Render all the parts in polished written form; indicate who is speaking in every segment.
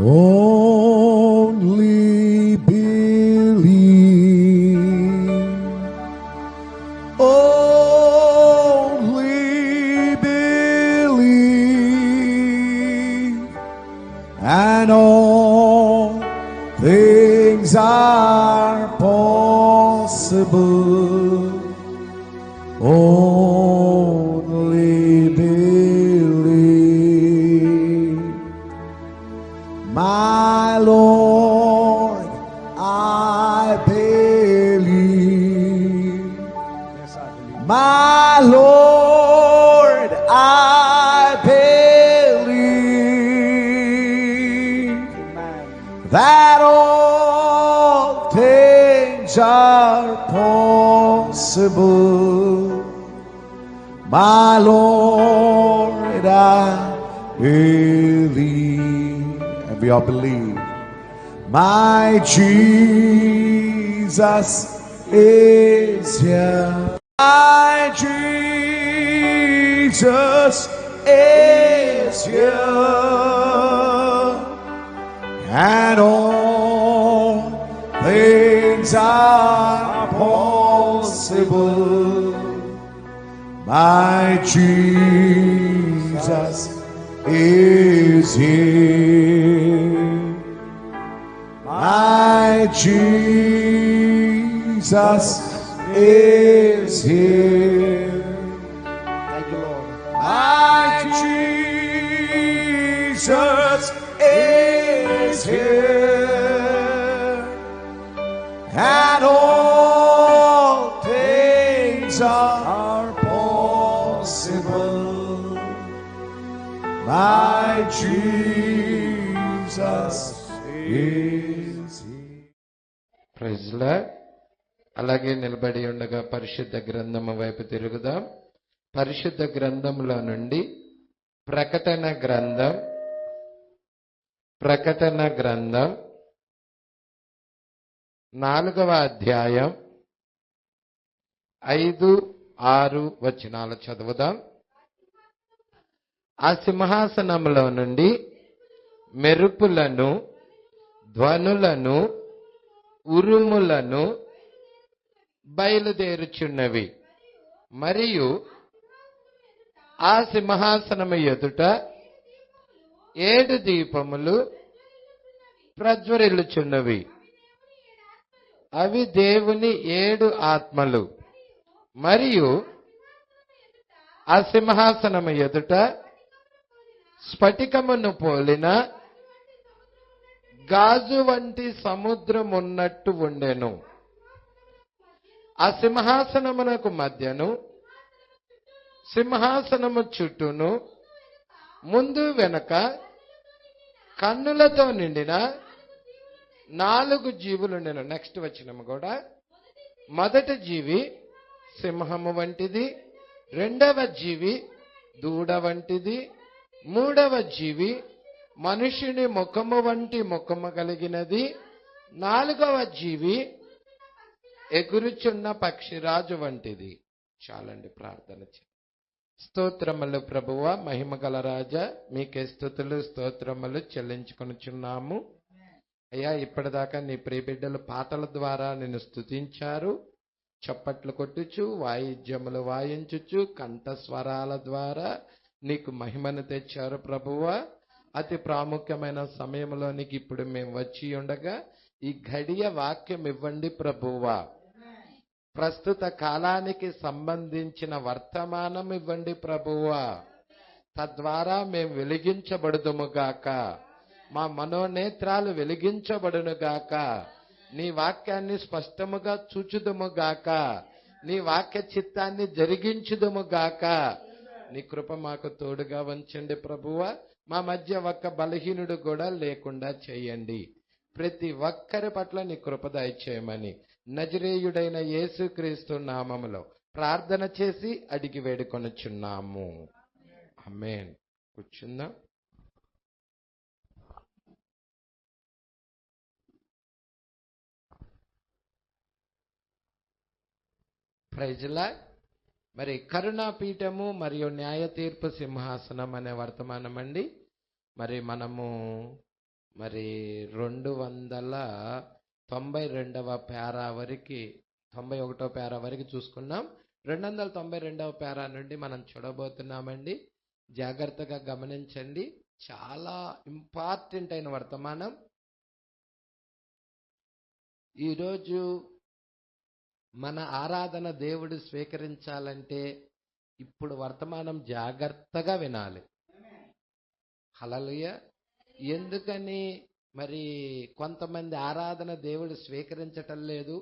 Speaker 1: Only believe. Only believe. And all things are possible. Only believe. My Lord, I believe.
Speaker 2: Yes, I believe.
Speaker 1: My Lord, I believe
Speaker 2: Amen.
Speaker 1: that all things are possible. My Lord, I believe. And we all believe. My Jesus is here. My Jesus is here. And all things are possible. My Jesus is here. My Jesus is here.
Speaker 2: Thank you, Lord.
Speaker 1: My Jesus is here. And all things are possible. My Jesus is here.
Speaker 3: Praise lord. అలాగే నిలబడి ఉండగా పరిశుద్ధ గ్రంథము వైపు తిరుగుదాం. పరిశుద్ధ గ్రంథంలో నుండి ప్రకటన గ్రంథం 4వ అధ్యాయం 5-6 వచనాలు చదువుదాం. ఆ సింహాసనంలో నుండి మెరుపులను, ధ్వనులను, ఉరుములను బయలుదేరుచున్నవి. మరియు ఆ సింహాసనము ఎదుట 7 దీపములు ప్రజ్వరిల్లుచున్నవి. అవి దేవుని 7 ఆత్మలు. మరియు ఆ సింహాసనము ఎదుట స్ఫటికమును పోలిన గాజు వంటి సముద్రమున్నట్టు ఉండెను. ఆ సింహాసనమునకు మధ్యను, సింహాసనము చుట్టూను, ముందు వెనక కన్నులతో నిండిన 4 జీవులుండెను. నెక్స్ట్ వచనము కూడా. మొదటి జీవి సింహము వంటిది, రెండవ జీవి దూడ వంటిది, మూడవ జీవి మనుషుని ముఖము వంటి ముఖము కలిగినది, 4వ జీవి ఎగురుచున్న పక్షిరాజు వంటిది. చాలండి, ప్రార్థన చేయండి. స్తోత్రములు ప్రభువా, మహిమగల రాజా, మీకే స్తుతులు స్తోత్రములు చెల్లించుకొనుచున్నాము. అయ్యా, ఇప్పటిదాకా నీ ప్రియబిడ్డలు పాటల ద్వారా నిన్ను స్తుతించారు. చప్పట్లు కొట్టుచు, వాయిద్యములు వాయించుచు, కంఠస్వరాల ద్వారా నీకు మహిమను తెచ్చారు ప్రభువా. అతి ప్రాముఖ్యమైన సమయంలోనికి ఇప్పుడు మేము వచ్చి ఉండగా ఈ ఘడియ వాక్యం ఇవ్వండి ప్రభువా. ప్రస్తుత కాలానికి సంబంధించిన వర్తమానం ఇవ్వండి ప్రభువా. తద్వారా మేము వెలిగించబడుదుముగాక, మా మనోనేత్రాలు వెలిగించబడునుగాక, నీ వాక్యాన్ని స్పష్టముగా చూచుదుముగాక, నీ వాక్య చిత్తాన్ని జరిగించుదుముగాక. నీ కృప మాకు తోడుగా ఉంచండి ప్రభువా. మా మధ్య ఒక్క బలహీనుడు కూడా లేకుండా చేయండి. ప్రతి ఒక్కరి పట్ల నీ కృప దయచేయమని నజరేయుడైన యేసుక్రీస్తు నామములో ప్రార్థన చేసి అడిగి వేడుకొనుచున్నాము. ఆమేన్. కూర్చుందాం. Praise lord. మరి కరుణాపీఠము మరియు న్యాయ తీర్పు సింహాసనం అనే వర్తమానం అండి. మరి మనము మరి 292వ పేరా వరకు, 91వ పేరా వరకు చూసుకున్నాం. 292వ పేరా నుండి మనం చూడబోతున్నామండి. జాగ్రత్తగా గమనించండి. చాలా ఇంపార్టెంట్ అయిన వర్తమానం. ఈరోజు మన ఆరాధన దేవుడు స్వీకరించాలంటే ఇప్పుడు వర్తమానం జాగ్రత్తగా వినాలి. హల్లెలూయా. ఎందుకని మరి కొంతమంది ఆరాధన దేవుడు స్వీకరించటం లేదు,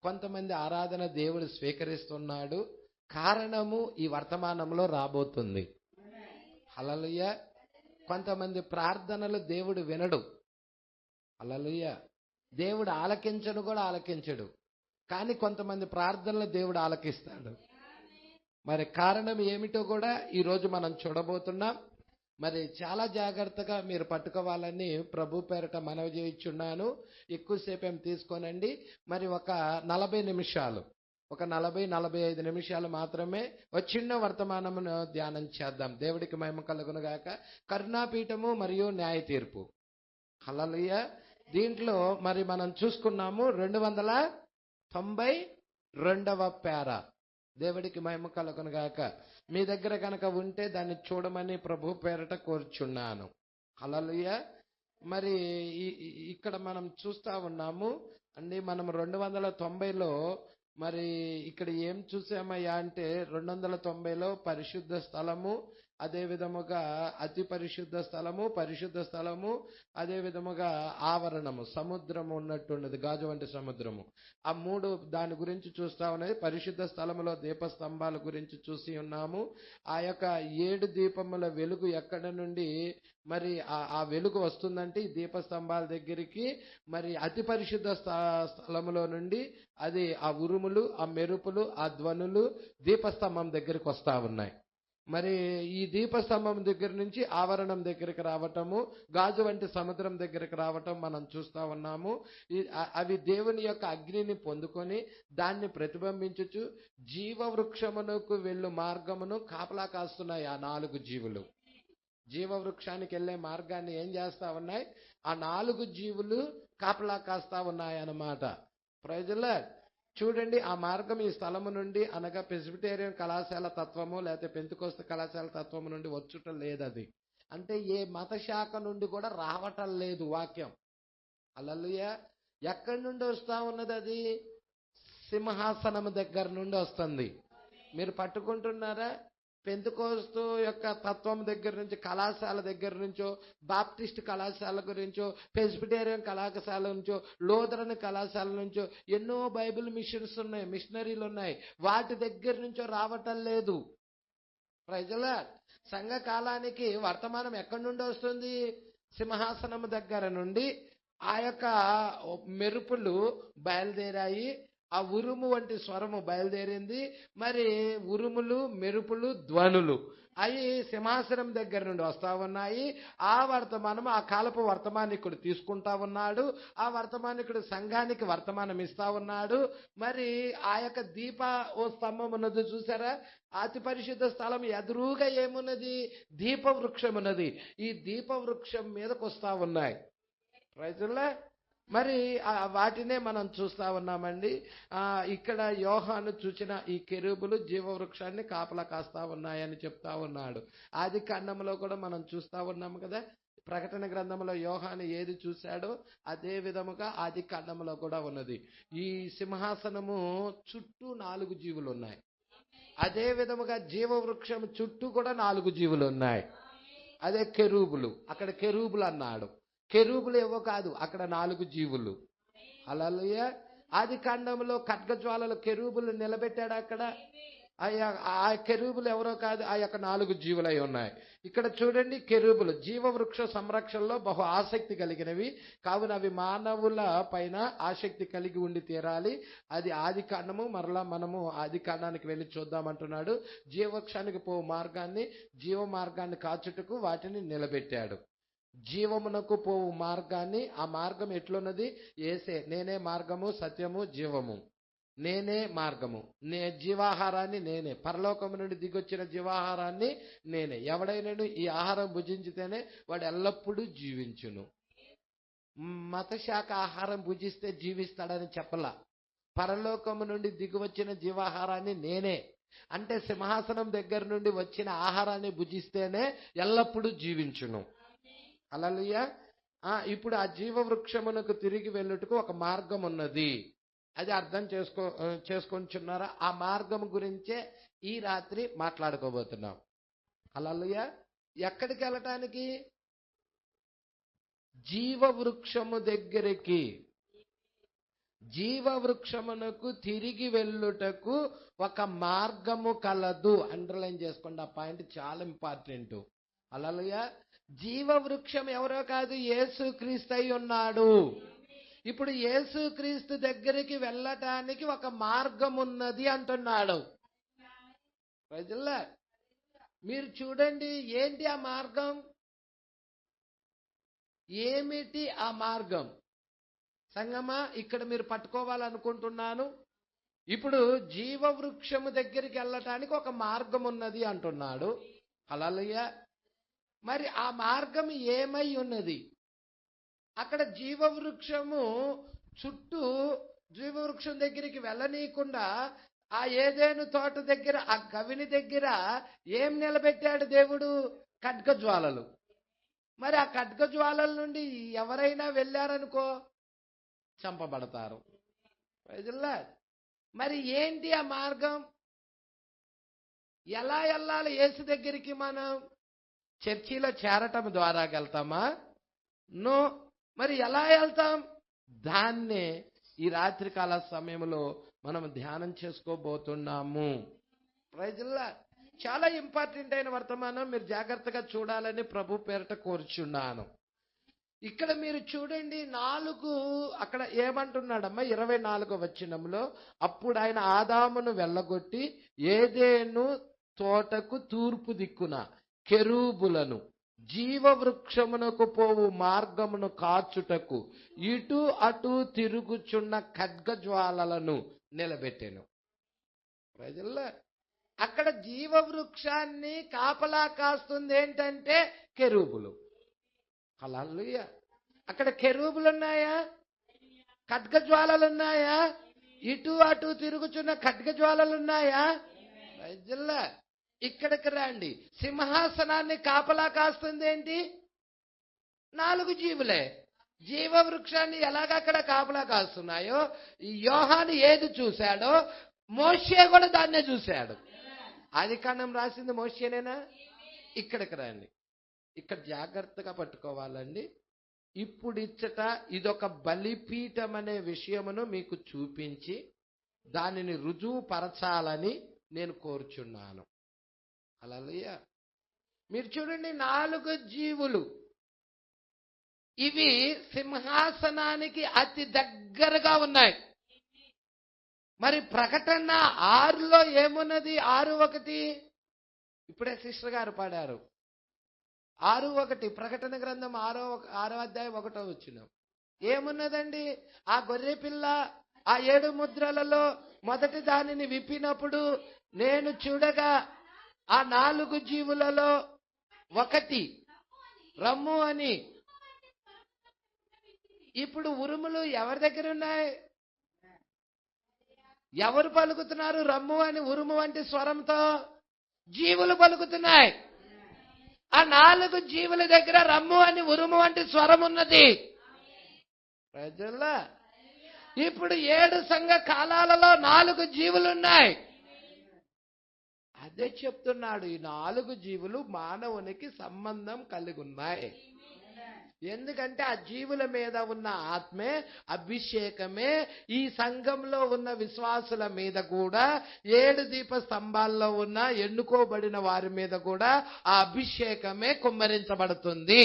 Speaker 3: కొంతమంది ఆరాధన దేవుడు స్వీకరిస్తున్నాడు. కారణము ఈ వర్తమానంలో రాబోతుంది. హల్లెలూయా. కొంతమంది ప్రార్థనలు దేవుడు వినడు. హల్లెలూయా. దేవుడు ఆలకించను కూడా ఆలకించడు. కానీ కొంతమంది ప్రార్థనలు దేవుడు ఆలకిస్తాడు. మరి కారణం ఏమిటో కూడా ఈరోజు మనం చూడబోతున్నాం. మరి చాలా జాగ్రత్తగా మీరు పట్టుకోవాలని ప్రభు పేరట మనవి చేయించున్నాను. ఎక్కువసేపు ఏం తీసుకోనండి. మరి ఒక 40 నిమిషాలు, ఒక 40-45 నిమిషాలు మాత్రమే ఒక చిన్న వర్తమానమును ధ్యానం చేద్దాం. దేవుడికి మహిమ కలుగును గాక. కరుణాపీఠము మరియు న్యాయ తీర్పు. హల్లెలూయా. దీంట్లో మరి మనం చూసుకున్నాము 292వ పేరా. దేవుడికి మహిమ కలుగును గాక. మీ దగ్గర కనుక ఉంటే దాన్ని చూడమని ప్రభు పేరట కోరుచున్నాను. హల్లెలూయా. మరి ఇక్కడ మనం చూస్తా ఉన్నాము అండి. మనం 290లో మరి ఇక్కడ ఏం చూసామయ్యా అంటే 290లో పరిశుద్ధ స్థలము, అదే విధముగా అతి పరిశుద్ధ స్థలము, పరిశుద్ధ స్థలము, అదే విధముగా ఆవరణము, సముద్రము ఉన్నట్టున్నది, గాజు వంటి సముద్రము. ఆ మూడు దాని గురించి చూస్తా ఉన్నది. పరిశుద్ధ స్థలములో దీపస్తంభాల గురించి చూసి ఉన్నాము. ఆ యొక్క 7 దీపముల వెలుగు ఎక్కడ నుండి మరి ఆ వెలుగు వస్తుందంటే ఈ దీపస్తంభాల దగ్గరికి మరి అతి పరిశుద్ధ స్థలములో నుండి అది ఆ ఉరుములు, ఆ మెరుపులు, ఆ ధ్వనులు దీపస్తంభం దగ్గరికి వస్తా ఉన్నాయి. మరి ఈ దీపస్తంభం దగ్గర నుంచి ఆవరణం దగ్గరికి రావటము, గాజు వంటి సముద్రం దగ్గరికి రావటం మనం చూస్తా ఉన్నాము. అవి దేవుని యొక్క అగ్నిని పొందుకొని దాన్ని ప్రతిబింబించుచు జీవవృక్షమునకు వెళ్ళు మార్గమును కాపలా కాస్తున్నాయి. ఆ 4 జీవులు జీవవృక్షానికి వెళ్లే మార్గాన్ని ఏం చేస్తా ఉన్నాయి? ఆ 4 జీవులు కాపలా కాస్తా ఉన్నాయి అన్నమాట. Praise the lord. చూడండి, ఆ మార్గం ఈ స్థలము నుండి అనగా ప్రెస్బిటేరియన్ కళాశాల తత్వము లేకపోతే పెంతెకోస్తు కళాశాల తత్వము నుండి వచ్చుటం లేదు. అది అంటే ఏ మత శాఖ నుండి కూడా రావటం లేదు వాక్యం. హల్లెలూయా. ఎక్కడి నుండి వస్తా ఉన్నది? అది సింహాసనము దగ్గర నుండి వస్తుంది. మీరు పట్టుకుంటున్నారా? పెంతెకోస్తు యొక్క తత్వం దగ్గర నుంచి, కళాశాల దగ్గర నుంచో, బాప్టిస్ట్ కళాశాల గురించో, ప్రెస్బిటేరియన్ కళాశాల నుంచో, లూథరన్ కళాశాల నుంచో ఎన్నో బైబిల్ మిషన్స్ ఉన్నాయి, మిషనరీలు ఉన్నాయి. వాటి దగ్గర నుంచో రావటం లేదు. Praise the lord. సంఘ కాలానికి వర్తమానం ఎక్కడి నుండి వస్తుంది? సింహాసనం దగ్గర నుండి ఆ యొక్క మెరుపులు బయలుదేరాయి. ఆ ఉరుము వంటి స్వరము బయలుదేరింది. మరి ఉరుములు, మెరుపులు, ధ్వనులు అవి సింహాసనం దగ్గర నుండి వస్తా ఉన్నాయి. ఆ వర్తమానం ఆ కాలపు వర్తమానికుడు తీసుకుంటా ఉన్నాడు. ఆ వర్తమానికుడు సంఘానికి వర్తమానం ఇస్తా ఉన్నాడు. మరి ఆ యొక్క దీప ఓ స్తంభం ఉన్నది చూసారా? అతి పరిశుద్ధ స్థలం ఎదురుగా ఏమున్నది? దీప వృక్షం ఉన్నది. ఈ దీప వృక్షం మీదకి వస్తా ఉన్నాయి. Praise the lord. మరి వాటినే మనం చూస్తా ఉన్నామండి. ఇక్కడ యోహాను చూచిన ఈ కెరూబులు జీవవృక్షాన్ని కాపలా కాస్తా ఉన్నాయని చెప్తా ఉన్నాడు. ఆది కాండంలో కూడా మనం చూస్తా ఉన్నాము కదా. ప్రకటన గ్రంథంలో యోహాను ఏది చూశాడో అదే విధముగా ఆది కాండంలో కూడా ఉన్నది. ఈ సింహాసనము చుట్టూ 4 జీవులు ఉన్నాయి. అదే విధముగా జీవవృక్షం చుట్టూ కూడా 4 జీవులు ఉన్నాయి. అదే కెరూబులు. అక్కడ కెరూబులు అన్నాడు. కెరూబులు ఏవో కాదు, అక్కడ 4 జీవులు. హల్లెలూయా. ఆది కాండంలో ఖడ్గజ్వాలలో కెరూబులు నిలబెట్టాడు. అక్కడ ఆ కెరూబులు ఎవరో కాదు, ఆ యొక్క 4 జీవులై ఉన్నాయి. ఇక్కడ చూడండి, కెరూబులు జీవవృక్ష సంరక్షణలో బహు ఆసక్తి కలిగినవి. కావున అవి మానవుల పైన ఆసక్తి కలిగి ఉండి తీరాలి. అది ఆది కాండము. మరలా మనము ఆది కాండానికి వెళ్ళి చూద్దామంటున్నాడు. జీవవృక్షానికి పోవు మార్గాన్ని, జీవ మార్గాన్ని కాచుటకు వాటిని నిలబెట్టాడు. జీవమునకు పోవు మార్గాన్ని, ఆ మార్గం ఎట్లున్నది? యేసే, నేనే మార్గము, సత్యము, జీవము, నేనే మార్గము, జీవాహారాన్ని నేనే, పరలోకము నుండి దిగొచ్చిన జీవాహారాన్ని నేనే. ఎవడైనాను ఈ ఆహారం భుజించితేనే వాడు ఎల్లప్పుడూ జీవించును. మతశాఖ ఆహారం భుజిస్తే జీవిస్తాడని చెప్పలా. పరలోకము నుండి దిగివచ్చిన జీవాహారాన్ని నేనే, అంటే సింహాసనం దగ్గర నుండి వచ్చిన ఆహారాన్ని భుజిస్తేనే ఎల్లప్పుడూ జీవించును. హల్లెలూయా. ఇప్పుడు ఆ జీవ వృక్షమునకు తిరిగి వెళ్ళుటకు ఒక మార్గం ఉన్నది. అది అర్థం చేసుకొంచున్నారా? ఆ మార్గం గురించే ఈ రాత్రి మాట్లాడుకోబోతున్నాం. హల్లెలూయా. ఎక్కడికి వెళ్ళటానికి? జీవ వృక్షము దగ్గరికి. జీవ వృక్షమునకు తిరిగి వెళ్ళుటకు ఒక మార్గము కలదు. అండర్లైన్ చేసుకోండి, ఆ పాయింట్ చాలా ఇంపార్టెంట్. హల్లెలూయా. జీవ వృక్షం ఎవరో కాదు, యేసుక్రీస్తు అయి ఉన్నాడు. ఇప్పుడు యేసుక్రీస్తు దగ్గరికి వెళ్ళటానికి ఒక మార్గం ఉన్నది అంటున్నాడు. ప్రజల్లా మీరు చూడండి, ఏంటి ఆ మార్గం? ఏమిటి ఆ మార్గం? సంగమా, ఇక్కడ మీరు పట్టుకోవాలనుకుంటున్నాను. ఇప్పుడు జీవ వృక్షము దగ్గరికి వెళ్ళటానికి ఒక మార్గం ఉన్నది అంటున్నాడు. హల్లెలూయా. మరి ఆ మార్గం ఏమై ఉన్నది? అక్కడ జీవవృక్షము చుట్టూ, జీవవృక్షం దగ్గరికి వెళ్ళనీయకుండా ఆ ఏదెను తోట దగ్గర, ఆ గవిని దగ్గర ఏం నిలబెట్టాడు దేవుడు? ఖడ్గజ్వాలలు. మరి ఆ ఖడ్గజ్వాలల నుండి ఎవరైనా వెళ్ళారనుకో చంపబడతారు. ప్రజల్లా మరి ఏంటి ఆ మార్గం? ఎలా వెళ్ళాలి యేసు దగ్గరికి? మనం చర్చిలో చేరటం ద్వారా వెళ్తామా? నో. మరి ఎలా వెళ్తాం? దాన్నే ఈ రాత్రికాల సమయంలో మనం ధ్యానం చేసుకోబోతున్నాము. ప్రైజ్లా చాలా ఇంపార్టెంట్ అయిన వర్తమానం, మీరు జాగ్రత్తగా చూడాలని ప్రభు పేరిట కోరుచున్నాను. ఇక్కడ మీరు చూడండి, 4 అక్కడ ఏమంటున్నాడమ్మా? 24వ వచనంలో, అప్పుడు ఆయన ఆదామును వెళ్ళగొట్టి ఏదెను తోటకు తూర్పు దిక్కున కెరూబులను జీవ వృక్షమునకు పోవు మార్గమును కాచుటకు ఇటు అటు తిరుగుచున్న ఖడ్గజ్వాలలను నిలబెట్టెను. ప్రజల్లో అక్కడ జీవ వృక్షాన్ని కాపలా కాస్తుంది ఏంటంటే కెరూబులు. హల్లెలూయా. అక్కడ కెరూబులు ఉన్నాయా? ఖడ్గజ్వాలలు ఉన్నాయా? ఇటు అటు తిరుగుచున్న ఖడ్గజ్వాలలు ఉన్నాయా? ప్రజల్లో ఇక్కడికి రండి. సింహాసనాన్ని కాపలా కాస్తుంది ఏంటి? 4 జీవులే. జీవ వృక్షాన్ని ఎలాగక్కడ కాపలా కాస్తున్నాయో, యోహాను ఏది చూశాడో మోషే కూడా దాన్నే చూశాడు. ఆదికాండం రాసింది మోషేనేనా? ఇక్కడికి రండి. ఇక్కడ జాగ్రత్తగా పట్టుకోవాలండి. ఇప్పుడు ఇదొక బలిపీఠం అనే విషయమును మీకు చూపించి దానిని రుజువుపరచాలని నేను కోరుచున్నాను. హల్లెలూయా. మీరు చూడండి, 4 జీవులు. ఇవి సింహాసనానికి అతి దగ్గరగా ఉన్నాయి. మరి ప్రకటన 6లో ఏమున్నది? 6:1 ఇప్పుడే సిస్టర్ గారు పాడారు. 6:1 ప్రకటన గ్రంథం 6వ అధ్యాయం 1వ వచనం ఏమున్నదండి? ఆ గొర్రె పిల్ల ఆ 7 ముద్రలలో మొదటి దానిని విప్పినప్పుడు నేను చూడగా ఆ 4 జీవులలో ఒకటి రమ్ము అని. ఇప్పుడు ఉరుములు ఎవరి దగ్గర ఉన్నాయి? ఎవరు పలుకుతున్నారు రమ్ము అని? ఉరుము వంటి స్వరంతో జీవులు పలుకుతున్నాయి. ఆ 4 జీవుల దగ్గర రమ్ము అని ఉరుము వంటి స్వరం ఉన్నది. ప్రజల్లా ఇప్పుడు 7 సంఘ కాలాలలో 4 జీవులు ఉన్నాయి. అదే చెప్తున్నాడు, ఈ 4 జీవులు మానవునికి సంబంధం కలిగి ఉన్నాయి. ఎందుకంటే ఆ జీవుల మీద ఉన్న ఆత్మే, అభిషేకమే ఈ సంఘంలో ఉన్న విశ్వాసుల మీద కూడా, 7 దీప స్తంభాల్లో ఉన్న ఎన్నుకోబడిన వారి మీద కూడా ఆ అభిషేకమే కుమ్మరించబడుతుంది.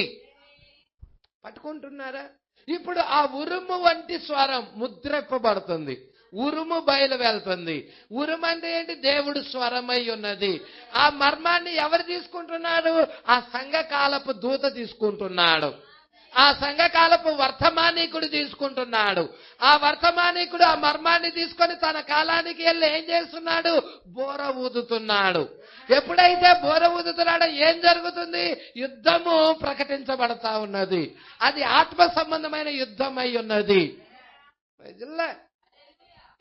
Speaker 3: పట్టుకుంటున్నారా? ఇప్పుడు ఆ ఉరుము వంటి స్వరం ముద్రింపబడుతుంది. ఉరుము బయలు వెళ్తుంది. ఉరుము అంటే ఏంటి? దేవుడు స్వరమై ఉన్నది. ఆ మర్మాన్ని ఎవరు తీసుకుంటున్నారు? ఆ సంఘకాలపు దూత తీసుకుంటున్నాడు. ఆ సంఘకాలపు వర్తమానికుడు తీసుకుంటున్నాడు. ఆ వర్తమానికుడు ఆ మర్మాన్ని తీసుకొని తన కాలానికి వెళ్ళి ఏం చేస్తున్నాడు? బోర ఊదుతున్నాడు. ఎప్పుడైతే బోర ఊదుతున్నాడో ఏం జరుగుతుంది? యుద్ధము ప్రకటించబడతా ఉన్నది. అది ఆత్మ సంబంధమైన యుద్ధం అయి ఉన్నది.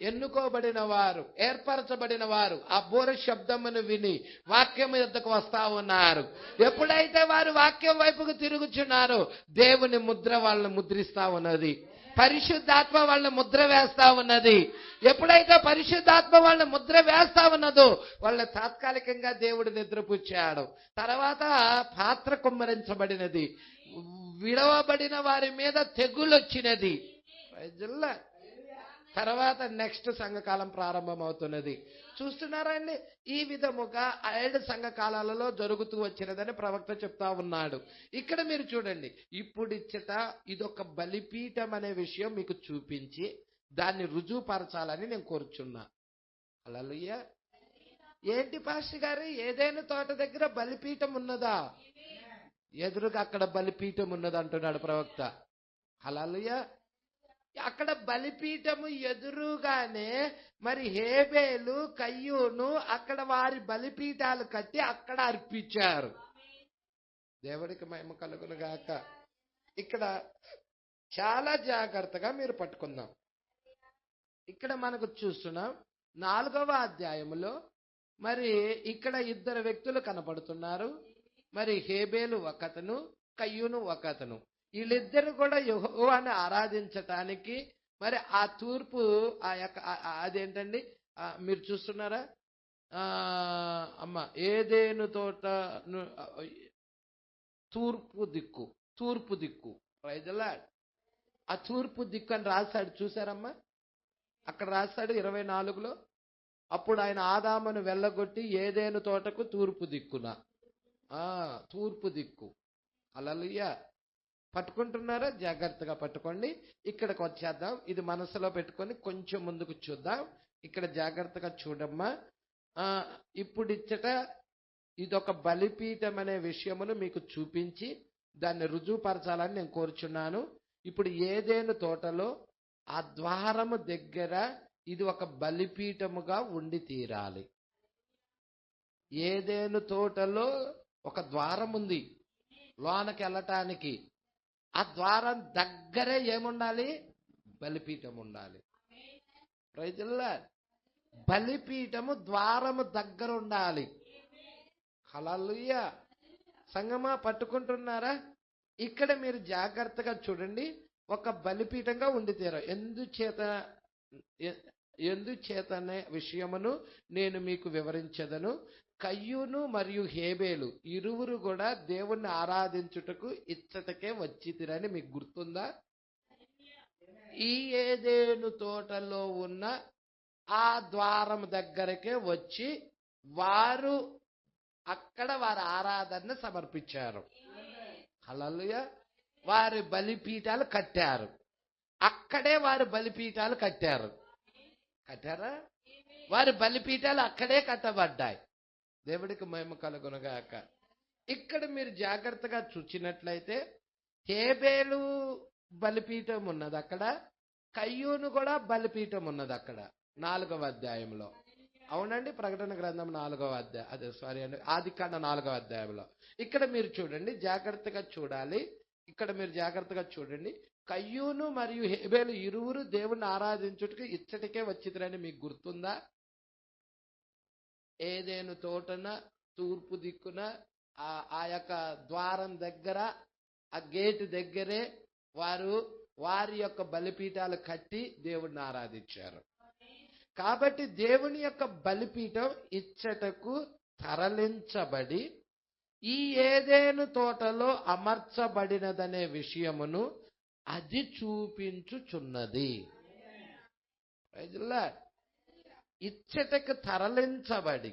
Speaker 3: ఎన్నుకోబడిన వారు, ఏర్పరచబడిన వారు ఆ బోర శబ్దమును విని వాక్యం యొద్దకు వస్తా ఉన్నారు. ఎప్పుడైతే వారు వాక్యం వైపుకు తిరుగుచున్నారో దేవుని ముద్ర వాళ్ళని ముద్రిస్తా ఉన్నది. పరిశుద్ధాత్మ వాళ్ళని ముద్ర వేస్తా ఉన్నది. ఎప్పుడైతే పరిశుద్ధాత్మ వాళ్ళని ముద్ర వేస్తా ఉన్నదో వాళ్ళని తాత్కాలికంగా దేవుడు నిద్రపుచ్చాడు. తర్వాత పాత్ర కుమ్మరించబడినది. విడవబడిన వారి మీద తెగులు వచ్చినది. తర్వాత నెక్స్ట్ సంఘకాలం ప్రారంభమవుతున్నది. చూస్తున్నారా అండి? ఈ విధముగా 7 సంఘకాలాలలో జరుగుతూ వచ్చినదని ప్రవక్త చెప్తా ఉన్నాడు. ఇక్కడ మీరు చూడండి, ఇప్పుడిచ్చట ఇదొక బలిపీఠం అనే విషయం మీకు చూపించి దాన్ని రుజువుపరచాలని నేను కోరుచున్నా. హల్లెలూయా. ఏంటి పాస్టర్ గారు, ఏదైనా తోట దగ్గర బలిపీఠం ఉన్నదా? ఎదురుగా అక్కడ బలిపీఠం ఉన్నది అంటున్నాడు ప్రవక్త. హల్లెలూయా. అక్కడ బలిపీఠము ఎదురుగానే మరి హేబేలు, కయ్యూను అక్కడ వారి బలిపీఠాలు కట్టి అక్కడ అర్పించారు. దేవుడికి మహిమ కలుగును గాక. ఇక్కడ చాలా జాగ్రత్తగా మీరు పట్టుకుందాం. ఇక్కడ మనకు చూస్తున్నాం 4వ అధ్యాయములో మరి ఇక్కడ 2 వ్యక్తులు కనపడుతున్నారు. మరి హేబేలు ఒకతను, కయ్యూను ఒకతను. వీళ్ళిద్దరు కూడా యెహోవాను ఆరాధించటానికి మరి ఆ తూర్పు ఆ యొక్క అదేంటండి మీరు చూస్తున్నారా? అమ్మ ఏదేను తోట తూర్పు దిక్కు ప్రైజ్ ది లార్డ్. ఆ తూర్పు దిక్కు అని రాశాడు, చూసారమ్మా? అక్కడ రాశాడు 24లో. అప్పుడు ఆయన ఆదామును వెళ్ళగొట్టి ఏదేను తోటకు తూర్పు దిక్కున, తూర్పు దిక్కు. హల్లెలూయా. పట్టుకుంటున్నారా? జాగ్రత్తగా పట్టుకోండి. ఇక్కడికి వచ్చేద్దాం. ఇది మనసులో పెట్టుకొని కొంచెం ముందుకు చూద్దాం. ఇక్కడ జాగ్రత్తగా చూడమ్మా. ఇప్పుడిచ్చట ఇదొక బలిపీఠం అనే విషయమును మీకు చూపించి దాన్ని రుజువుపరచాలని నేను కోరుచున్నాను. ఇప్పుడు ఏదేను తోటలో ఆ ద్వారము దగ్గర ఇది ఒక బలిపీఠముగా ఉండి తీరాలి. ఏదేను తోటలో ఒక ద్వారం ఉంది లోనకి వెళ్ళటానికి. ఆ ద్వారం దగ్గరే ఏముండాలి? బలిపీఠం ఉండాలి. Praise the lord. బలిపీఠము ద్వారము దగ్గర ఉండాలి. హల్లెలూయా. సంగమా పట్టుకుంటున్నారా? ఇక్కడ మీరు జాగ్రత్తగా చూడండి. ఒక బలిపీఠంగా ఉండి తీరా. ఎందుచేతనే విషయమును నేను మీకు వివరించదను. కయ్యూను మరియు హేబేలు ఇరువురు కూడా దేవుణ్ణి ఆరాధించుటకు ఇచ్చటకే వచ్చితిరని మీకు గుర్తుందా? ఈ ఏదేను తోటలో ఉన్న ఆ ద్వారం దగ్గరకే వచ్చి వారు అక్కడ వారి ఆరాధన సమర్పించారు. హల్లెలూయా. వారి బలిపీఠాలు కట్టారు. అక్కడే వారి బలిపీఠాలు కట్టారా? వారి బలిపీఠాలు అక్కడే కట్టబడ్డాయి. దేవుడికి మహిమ కలుగునుగాక. ఇక్కడ మీరు జాగ్రత్తగా చూచినట్లయితే హేబేలు బలిపీఠం ఉన్నది అక్కడ, కయ్యూను కూడా బలిపీఠం ఉన్నది అక్కడ 4వ అధ్యాయంలో. అవునండి, ప్రకటన గ్రంథం 4వ అధ్యాయం, ఆదికాండ 4వ అధ్యాయంలో. ఇక్కడ మీరు చూడండి, జాగ్రత్తగా చూడాలి. ఇక్కడ మీరు జాగ్రత్తగా చూడండి. కయ్యూను మరియు హేబేలు ఇరువురు దేవుణ్ణి ఆరాధించుటకు ఇచ్చటికే వచ్చిరని మీకు గుర్తుందా? ఏదేను తోటన తూర్పు దిక్కున ఆ యొక్క ద్వారం దగ్గర, ఆ గేటు దగ్గరే వారి యొక్క బలిపీఠాలు కట్టి దేవుణ్ణి ఆరాధించారు. కాబట్టి దేవుని యొక్క బలిపీఠం ఇచ్చటకు తరలించబడి ఈ ఏదేను తోటలో అమర్చబడినదనే విషయమును అది చూపించుచున్నది. ఇచ్చటకు తరలించబడి,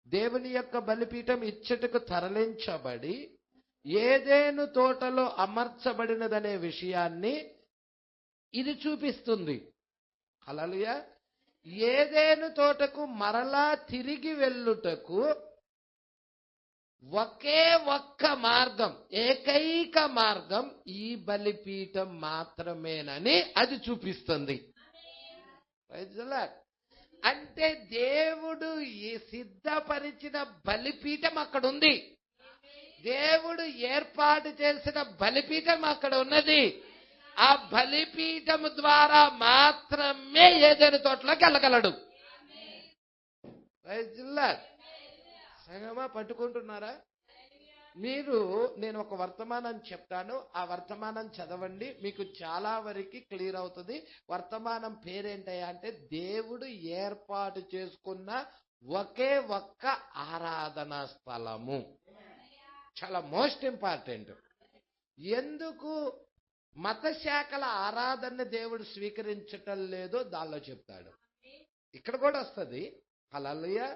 Speaker 3: దేవుని యొక్క బలిపీఠం ఇచ్చటకు తరలించబడి ఏదేను తోటలో అమర్చబడినదనే విషయాన్ని ఇది చూపిస్తుంది. హల్లెలూయా. ఏదేను తోటకు మరలా తిరిగి వెళ్ళుటకు ఒకే ఒక్క మార్గం, ఏకైక మార్గం ఈ బలిపీఠం మాత్రమేనని అది చూపిస్తుంది. Praise the Lord. అంటే దేవుడు ఈ సిద్ధపరిచిన బలిపీఠం అక్కడ ఉంది. దేవుడు ఏర్పాటు చేసిన బలిపీఠం అక్కడ ఉన్నది. ఆ బలిపీఠం ద్వారా మాత్రమే ఏదైనా తోటలోకి వెళ్ళగలడు. Praise the Lord. సంగమా పట్టుకుంటున్నారా? నేను ఒక వర్తమానం చెప్తాను, ఆ వర్తమానం చదవండి, మీకు చాలా వరకు క్లియర్ అవుతుంది. వర్తమానం పేరేంటయ్యా అంటే దేవుడు ఏర్పాటు చేసుకున్న ఒకే ఒక్క ఆరాధనా స్థలము. చాలా మోస్ట్ ఇంపార్టెంట్. ఎందుకు మత శాఖల ఆరాధన దేవుడు స్వీకరించటం లేదో దానిలో చెప్తాడు. ఇక్కడ కూడా వస్తుంది. హల్లెలూయా.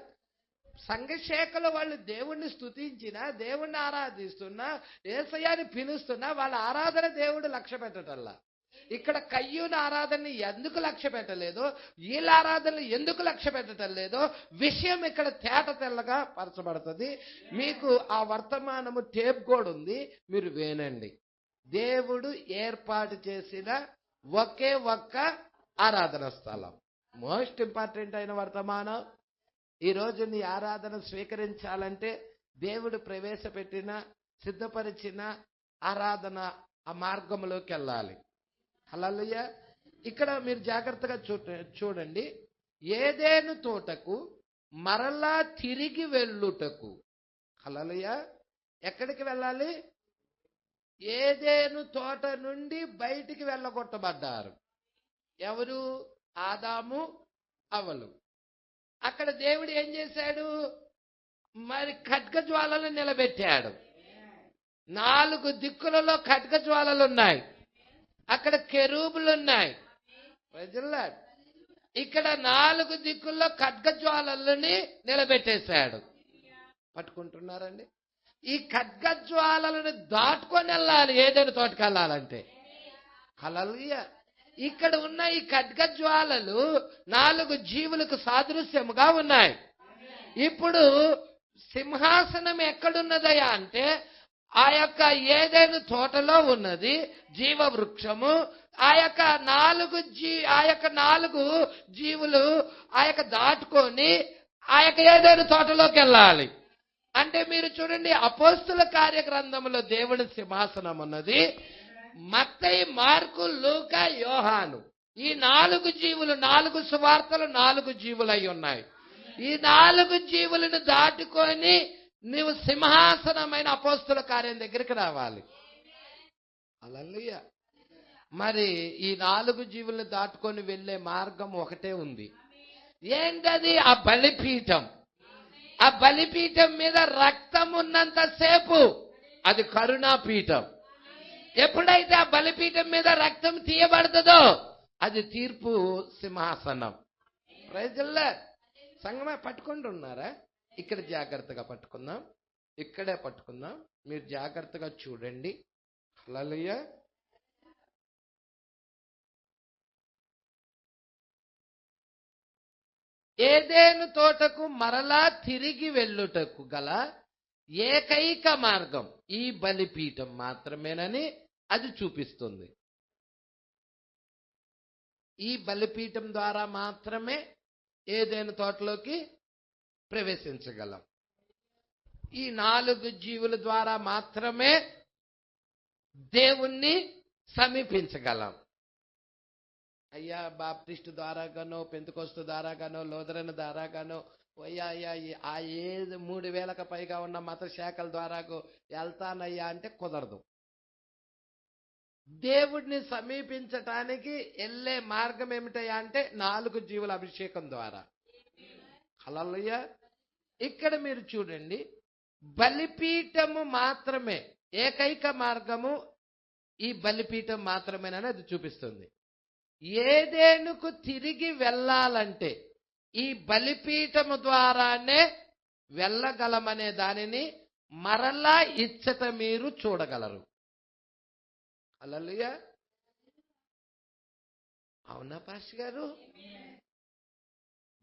Speaker 3: సంఘశాఖలో వాళ్ళు దేవుణ్ణి స్తుతించినా, దేవుణ్ణి ఆరాధిస్తున్నా, యేసయ్యని పిలుస్తున్నా వాళ్ళ ఆరాధన దేవుడు లక్ష్య పెట్టటల్లా. ఇక్కడ కయ్యూని ఆరాధనని ఎందుకు లక్ష్య పెట్టలేదో, వీళ్ళ ఆరాధనలు ఎందుకు లక్ష్య పెట్టడం లేదో విషయం ఇక్కడ తేట తెల్లగా పరచబడుతుంది. మీకు ఆ వర్తమానము టేప్ కూడా ఉంది, మీరు వినండి. దేవుడు ఏర్పాటు చేసిన ఒకే ఒక్క ఆరాధన స్థలం. మోస్ట్ ఇంపార్టెంట్ అయిన వర్తమానం. ఈరోజు నీ ఆరాధన స్వీకరించాలంటే దేవుడు ప్రవేశపెట్టిన, సిద్ధపరిచిన ఆరాధన ఆ మార్గంలోకి వెళ్ళాలి. హల్లెలూయా. ఇక్కడ మీరు జాగ్రత్తగా చూడండి. ఏదెను తోటకు మరలా తిరిగి వెళ్ళుటకు. హల్లెలూయా. ఎక్కడికి వెళ్ళాలి? ఏదెను తోట నుండి బయటికి వెళ్ళగొట్టబడ్డారు. ఎవరు? ఆదాము, హవ్వలు. అక్కడ దేవుడు ఏం చేశాడు? మరి ఖడ్గజ్వాలలు నిలబెట్టాడు. 4 దిక్కులలో ఖడ్గజ్వాలలు ఉన్నాయి. అక్కడ కెరూబులు ఉన్నాయి. ప్రజలాడ్ ఇక్కడ 4 దిక్కుల్లో ఖడ్గజ్వాలలని నిలబెట్టేశాడు. పట్టుకుంటున్నారండి? ఈ ఖడ్గజ్వాలలను దాటుకొని వెళ్ళాలి ఏదైనా తోటకి వెళ్ళాలంటే. హల్లెలూయా. ఇక్కడ ఉన్న ఈ ఖడ్గజ్వాలలు 4 జీవులకు సాదృశ్యముగా ఉన్నాయి. ఇప్పుడు సింహాసనం ఎక్కడున్నదయా అంటే ఆ యొక్క ఏదైనా తోటలో ఉన్నది జీవ వృక్షము. ఆ యొక్క 4 జీవులు ఆ యొక్క దాటుకొని ఆ యొక్క ఏదైనా తోటలోకి వెళ్ళాలి. అంటే మీరు చూడండి, అపోస్తుల కార్యగ్రంథంలో దేవుని సింహాసనం ఉన్నది. మత్తయి, మార్కు, లూకా, యోహాను, ఈ 4 జీవులు, 4 సువార్తలు 4 జీవులై ఉన్నాయి. ఈ 4 జీవులను దాటుకొని నీవు సింహాసనమైన అపోస్తుల కార్యం దగ్గరికి రావాలి. హల్లెలూయా. మరి ఈ 4 జీవులను దాటుకొని వెళ్ళే మార్గం ఒకటే ఉంది. ఏంటది? ఆ బలిపీఠం. ఆ బలిపీఠం మీద రక్తం ఉన్నంతసేపు అది కరుణాపీఠం. ఎప్పుడైతే ఆ బలిపీఠం మీద రక్తం తీయబడుతుందో అది తీర్పు సింహాసనం. Praise the lord. సంగమే పట్టుకుంటున్నారా? ఇక్కడ జాగ్రత్తగా పట్టుకుందాం, ఇక్కడే పట్టుకుందాం. మీరు జాగ్రత్తగా చూడండి. హల్లెలూయా. ఏదెను తోటకు మరలా తిరిగి వెళ్ళుటకు గల ఏకైక మార్గం ఈ బలిపీఠం మాత్రమేనని అది చూపిస్తుంది. ఈ బలిపీఠం ద్వారా మాత్రమే ఏదైనా తోటలోకి ప్రవేశించగలం. ఈ 4 జీవుల ద్వారా మాత్రమే దేవుణ్ణి సమీపించగలం. అయ్యా బాప్టిస్ట్ ద్వారాగానో, పెంతెకోస్తు ద్వారాగానో, లూథరన్ ద్వారాగానో, ఆ 3000కు పైగా ఉన్న మత శాఖల ద్వారా వెళ్తానయ్యా అంటే కుదరదు. దేవుడిని సమీపించటానికి వెళ్ళే మార్గం ఏమిటయ్యా అంటే 4 జీవుల అభిషేకం ద్వారా. హల్లెలూయా. ఇక్కడ మీరు చూడండి, బలిపీఠము మాత్రమే ఏకైక మార్గము ఈ బలిపీఠం మాత్రమేనని అది చూపిస్తుంది. ఏదెనుకు తిరిగి వెళ్ళాలంటే ఈ బలిపీఠము ద్వారానే వెళ్ళగలమనే దానిని మరలా ఇచ్చట మీరు చూడగలరు. హల్లెలూయా. అవునా పాస్టర్ గారు?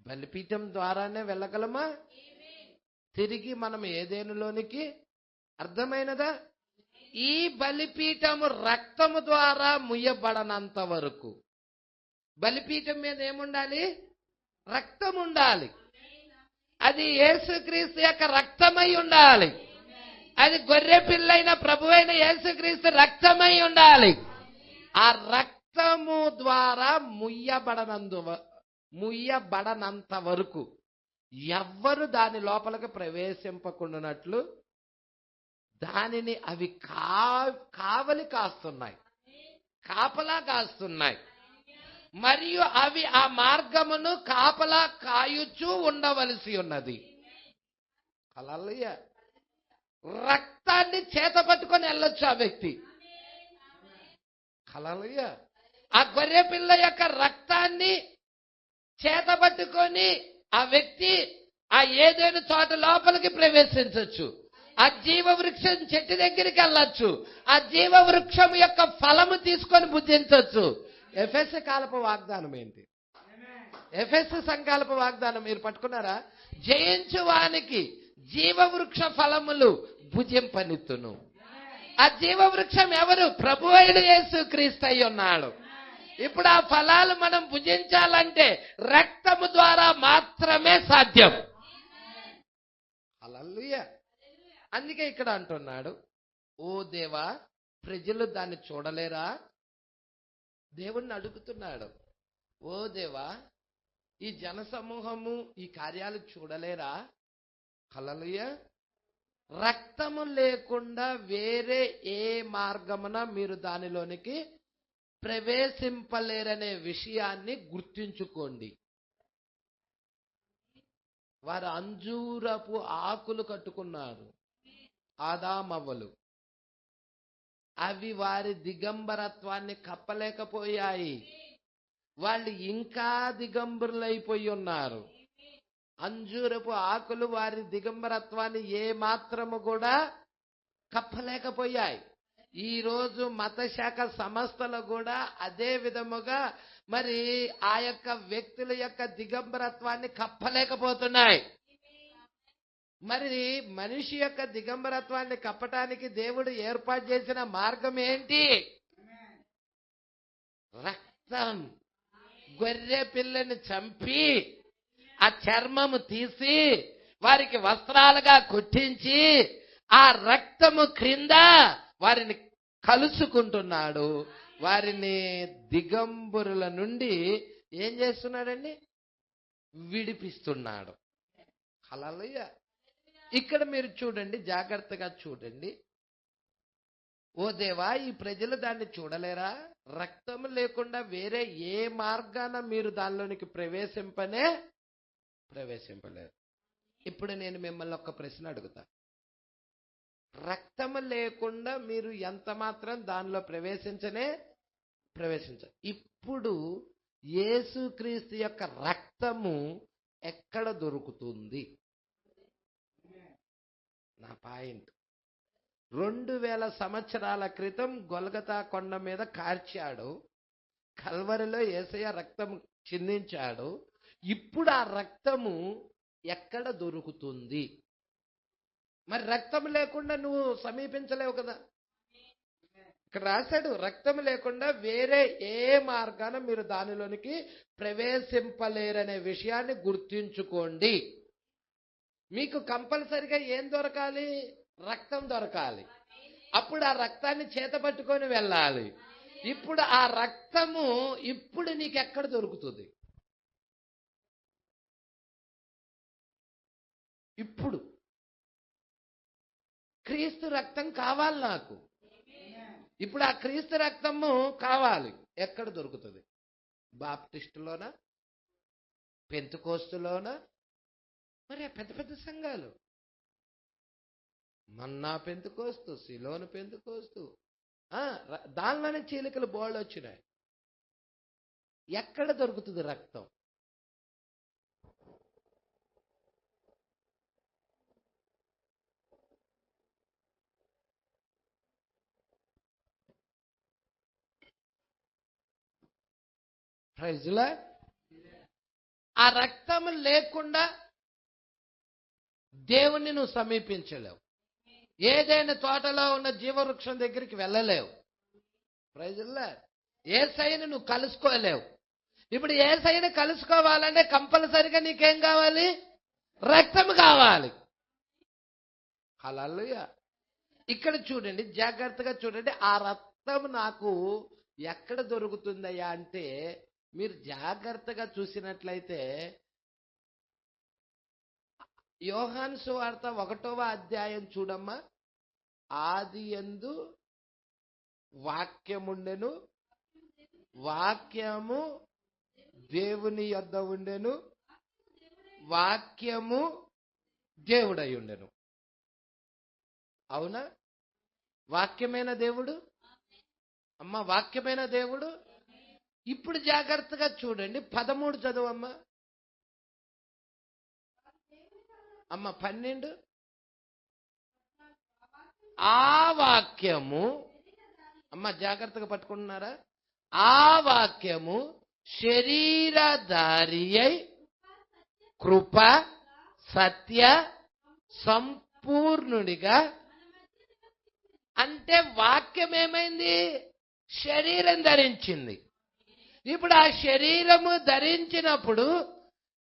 Speaker 3: బలిపీఠం ద్వారానే వెళ్ళగలమా? తిరిగి మనం ఏదేనులోనికి, అర్థమైనదా? ఈ బలిపీఠము రక్తము ద్వారా ముయ్యబడనంత వరకు బలిపీఠం మీద ఏముండాలి? రక్తం ఉండాలి. అది యేసుక్రీస్తు యొక్క రక్తమై ఉండాలి. అది గొర్రె పిల్లైన ప్రభువైన యేసుక్రీస్తు రక్తమై ఉండాలి. ఆ రక్తము ద్వారా ముయ్యబడనంత వరకు ఎవ్వరు దాని లోపలికి ప్రవేశింపకుండానట్లు దానిని అవి కావలి కాస్తున్నాయి, కాపలా కాస్తున్నాయి. మరియు అవి ఆ మార్గమును కాపలా కాయుచూ ఉండవలసి ఉన్నది. హల్లెలూయా. రక్తాన్ని చేత పట్టుకొని వెళ్ళొచ్చు ఆ వ్యక్తి. హల్లెలూయా. ఆ గొర్రె పిల్ల యొక్క రక్తాన్ని చేత పట్టుకొని ఆ వ్యక్తి ఆ ఏదైనా చోట లోపలికి ప్రవేశించవచ్చు. ఆ జీవ వృక్షం చెట్టు దగ్గరికి వెళ్ళొచ్చు. ఆ జీవ వృక్షం యొక్క ఫలము తీసుకొని భుజించవచ్చు. ఎఫెసు కాలపు వాగ్దానం ఏంటి? ఎఫెసు సంకల్ప వాగ్దానం మీరు పట్టుకున్నారా? జయించు వానికి జీవ వృక్ష ఫలములు భుజింపనిత్తును. ఆ జీవ వృక్షం ఎవరు? ప్రభువైన యేసుక్రీస్తు అయి ఉన్నాడు. ఇప్పుడు ఆ ఫలాలు మనం భుజించాలంటే రక్తము ద్వారా మాత్రమే సాధ్యం. హల్లెలూయా. అందుకే ఇక్కడ అంటున్నాడు, ఓ దేవా, ప్రజలు దాన్ని చూడలేరా? దేవుణ్ణి అడుగుతున్నాడు. ఓ దేవా, ఈ జనసమూహము ఈ కార్యాలు చూడలేరా? హల్లెలూయా. రక్తము లేకుండా వేరే ఏ మార్గమున మీరు దానిలోనికి ప్రవేశింపలేరనే విషయాన్ని గుర్తించుకోండి. వారు అంజూరపు ఆకులు కట్టుకున్నారు, ఆదామవ్వలు. అవి వారి దిగంబరత్వాన్ని కప్పలేకపోయాయి. వాళ్ళు ఇంకా దిగంబరులైపోయి ఉన్నారు. అంజూరపు ఆకులు వారి దిగంబరత్వాన్ని ఏ మాత్రము కూడా కప్పలేకపోయాయి. ఈ రోజు మత శాఖ సంస్థలు కూడా అదే విధముగా మరి ఆ యొక్క వ్యక్తుల యొక్క దిగంబరత్వాన్ని కప్పలేకపోతున్నాయి. మరి మనిషి యొక్క దిగంబరత్వాన్ని కప్పటానికి దేవుడు ఏర్పాటు చేసిన మార్గం ఏంటి? రక్తం. గొర్రె పిల్లని చంపి ఆ చర్మము తీసి వారికి వస్త్రాలుగా కుట్టించి ఆ రక్తము క్రింద వారిని కలుసుకుంటున్నాడు. వారిని దిగంబరుల నుండి ఏం చేస్తున్నాడండి? విడిపిస్తున్నాడు. హల్లెలూయా. ఇక్కడ మీరు చూడండి, జాగ్రత్తగా చూడండి. ఓ దేవా, ఈ ప్రజలు దాన్ని చూడలేరా? రక్తం లేకుండా వేరే ఏ మార్గాన మీరు దానిలోనికి ప్రవేశింపలేరు. ఇప్పుడు నేను మిమ్మల్ని ఒక ప్రశ్న అడుగుతా. రక్తం లేకుండా మీరు ఎంత మాత్రం దానిలో ప్రవేశించరు. ఇప్పుడు యేసుక్రీస్తు యొక్క రక్తము ఎక్కడ దొరుకుతుంది? నా పాయింట్. 2000 సంవత్సరాల క్రితం గొల్గతా కొండ మీద కార్చాడు. కల్వరిలో యేసయ్య రక్తం చిందించాడు. ఇప్పుడు ఆ రక్తము ఎక్కడ దొరుకుతుంది? మరి రక్తం లేకుండా నువ్వు సమీపించలేవు కదా. ఇక్కడ రాశాడు, రక్తం లేకుండా వేరే ఏ మార్గాన మీరు దానిలోనికి ప్రవేశింపలేరనే విషయాన్ని గుర్తుంచుకోండి. మీకు కంపల్సరిగా ఏం దొరకాలి? రక్తం దొరకాలి. అప్పుడు ఆ రక్తాన్ని చేత పట్టుకొని వెళ్ళాలి. ఇప్పుడు ఆ రక్తము ఇప్పుడు నీకు ఎక్కడ దొరుకుతుంది? ఇప్పుడు క్రీస్తు రక్తం కావాలి నాకు. ఇప్పుడు ఆ క్రీస్తు రక్తము కావాలి. ఎక్కడ దొరుకుతుంది? బాప్టిస్టులోనా? పెంతెకోస్తులోనా? మరి పెద్ద పెద్ద సంఘాలు, మన్నా పెంతెకోస్తు, సిలోను పెంతెకోస్తు, దానిలోనే చీలికలు బోళ్ళు వచ్చినాయి. ఎక్కడ దొరుకుతుంది రక్తం? ప్రైజ్లా. ఆ రక్తం లేకుండా దేవుణ్ణి నువ్వు సమీపించలేవు. ఏదైనా తోటలో ఉన్న జీవవృక్షం దగ్గరికి వెళ్ళలేవు. ప్రైజుల్లా, యేసయ్యను నువ్వు కలుసుకోలేవు. ఇప్పుడు యేసయ్యను కలుసుకోవాలంటే కంపల్సరిగా నీకేం కావాలి? రక్తం కావాలి. హల్లెలూయా. ఇక్కడ చూడండి, జాగ్రత్తగా చూడండి. ఆ రక్తం నాకు ఎక్కడ దొరుకుతుందయ్యా అంటే, మీరు జాగ్రత్తగా చూసినట్లయితే యోహాను సువార్త 1వ అధ్యాయం చూడమ్మా. ఆదియందు వాక్యముండెను, వాక్యము దేవుని యొద్ద ఉండెను, వాక్యము దేవుడై ఉండెను. అవునా? వాక్యమైన దేవుడు అమ్మ, వాక్యమైన దేవుడు. ఇప్పుడు జాగ్రత్తగా చూడండి, 13 చదువమ్మా. అమ్మ 12. ఆ వాక్యము, అమ్మ జాగ్రత్తగా పట్టుకుంటున్నారా? ఆ వాక్యము శరీరధారి అయి కృప సత్య సంపూర్ణుడిగా, అంటే వాక్యం ఏమైంది? శరీరం ధరించింది. ఇప్పుడు ఆ శరీరము ధరించినప్పుడు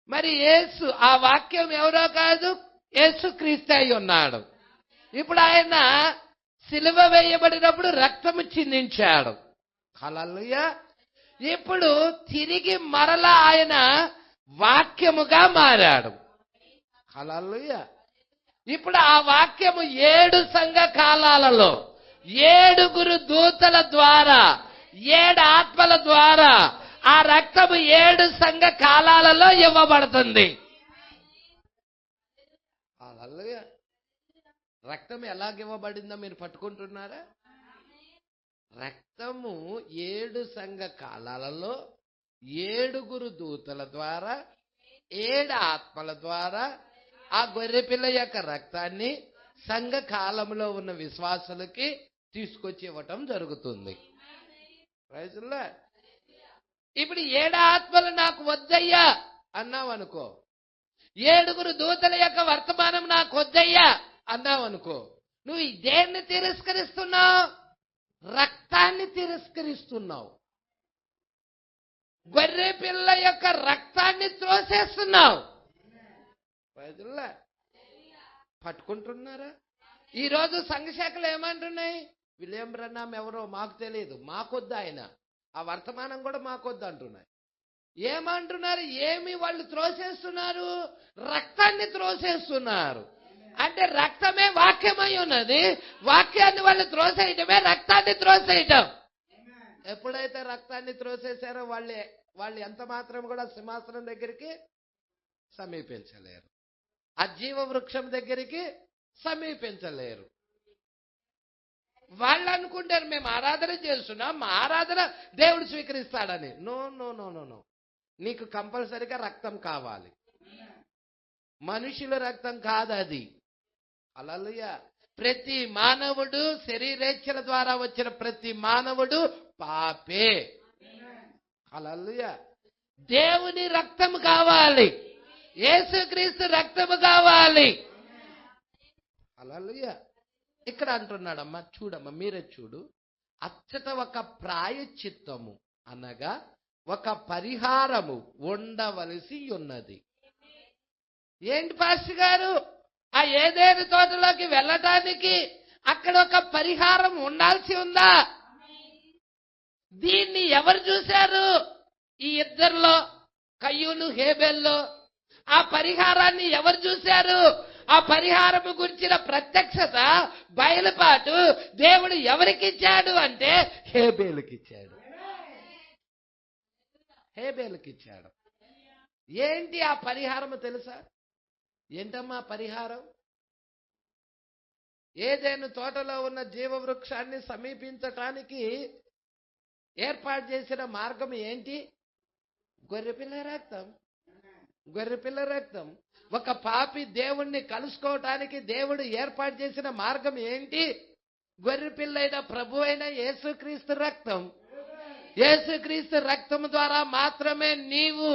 Speaker 3: మరి యేసు, ఆ వాక్యం ఎవరో కాదు, యేసుక్రీస్తు అయి ఉన్నాడు. ఇప్పుడు ఆయన సిలువ వేయబడినప్పుడు రక్తము చిందించాడు. హల్లెలూయా. ఇప్పుడు తిరిగి మరలా ఆయన వాక్యముగా మారాడు. హల్లెలూయా. ఇప్పుడు ఆ వాక్యము 7 సంఘ కాలాలలో 7 దూతల ద్వారా 7 ఆత్మల ద్వారా ఆ రక్తము 7 సంఘ కాలాలలో ఇవ్వబడుతుంది. హల్లెలూయా. రక్తం ఎలాగివ్వబడిందో మీరు పట్టుకుంటున్నారా? రక్తము 7 సంఘ కాలాలలో 7 దూతల ద్వారా 7 ఆత్మల ద్వారా ఆ గొర్రెపిల్ల యొక్క రక్తాన్ని సంఘ కాలంలో ఉన్న విశ్వాసులకి తీసుకొచ్చి ఇవ్వటం జరుగుతుంది. Praise the lord. ఇప్పుడు 7 ఆత్మలు నాకు వద్దయ్యా అన్నావు అనుకో, 7 దూతల యొక్క వర్తమానం నాకు వద్దయ్యా అన్నావు అనుకో, నువ్వు దేన్ని తిరస్కరిస్తున్నావు? రక్తాన్ని తిరస్కరిస్తున్నావు. గొర్రె పిల్ల యొక్క రక్తాన్ని త్రోసేస్తున్నావు. Praise the lord. పట్టుకుంటున్నారా? ఈరోజు సంఘశాఖలు ఏమంటున్నాయి? విలియం బ్రన్నాం ఎవరో మాకు తెలియదు, మాకొద్దు ఆయన, ఆ వర్తమానం కూడా మాకొద్దు అంటున్నాయి. ఏమంటున్నారు? ఏమి వాళ్ళు త్రోసేస్తున్నారు? రక్తాన్ని త్రోసేస్తున్నారు. అంటే రక్తమే వాక్యమై ఉన్నది, వాక్యాన్ని వాళ్ళు త్రోసేయటమే రక్తాన్ని త్రోసేయటం. ఎప్పుడైతే రక్తాన్ని త్రోసేశారో వాళ్ళు ఎంత మాత్రం కూడా సింహాసనం దగ్గరికి సమీపించలేరు, ఆ జీవ వృక్షం దగ్గరికి సమీపించలేరు. వాళ్ళు అనుకుంటారు మేము ఆరాధన చేస్తున్నాం, మా ఆరాధన దేవుడు స్వీకరిస్తాడని. No no no no no, నీకు కంపల్సరిగా రక్తం కావాలి. మనుషుల రక్తం కాదు అది. హల్లెలూయా. ప్రతి మానవుడు, శరీరేచ్ఛల ద్వారా వచ్చిన ప్రతి మానవుడు పాపే. హల్లెలూయా. దేవుని రక్తం కావాలి, యేసుక్రీస్తు రక్తము కావాలి. హల్లెలూయా. ఇక్కడ అంటున్నాడమ్మా, చూడమ్మా, మీరే చూడు. అచ్చట ఒక ప్రాయశ్చిత్తము అనగా ఒక పరిహారము ఉండవలసి ఉన్నది. ఏంటి పాస్టర్ గారు, ఆ ఏదేను తోటలోకి వెళ్ళటానికి అక్కడ ఒక పరిహారం ఉండాల్సి ఉందా? దీన్ని ఎవరు చూశారు? ఈ ఇద్దరిలో, కయ్యూను హేబెల్లో ఆ పరిహారాన్ని ఎవరు చూశారు? ఆ పరిహారము గురించిన ప్రత్యక్షత, బయలుపాటు దేవుడు ఎవరికిచ్చాడు అంటే హేబేలుకిచ్చాడు. హేబేలుకిచ్చాడు. ఏంటి ఆ పరిహారము తెలుసా? ఏంటమ్మా పరిహారం? ఏదేను తోటలో ఉన్న జీవవృక్షాన్ని సమీపించటానికి ఏర్పాటు చేసిన మార్గం ఏంటి? గొర్రెపిల్ల రక్తం. గొర్రెపిల్ల రక్తం. ఒక పాపి దేవుణ్ణి కలుసుకోవటానికి దేవుడు ఏర్పాటు చేసిన మార్గం ఏంటి? గొర్రెపిల్లైన ప్రభు అయిన యేసుక్రీస్తు రక్తం. యేసుక్రీస్తు రక్తం ద్వారా మాత్రమే నీవు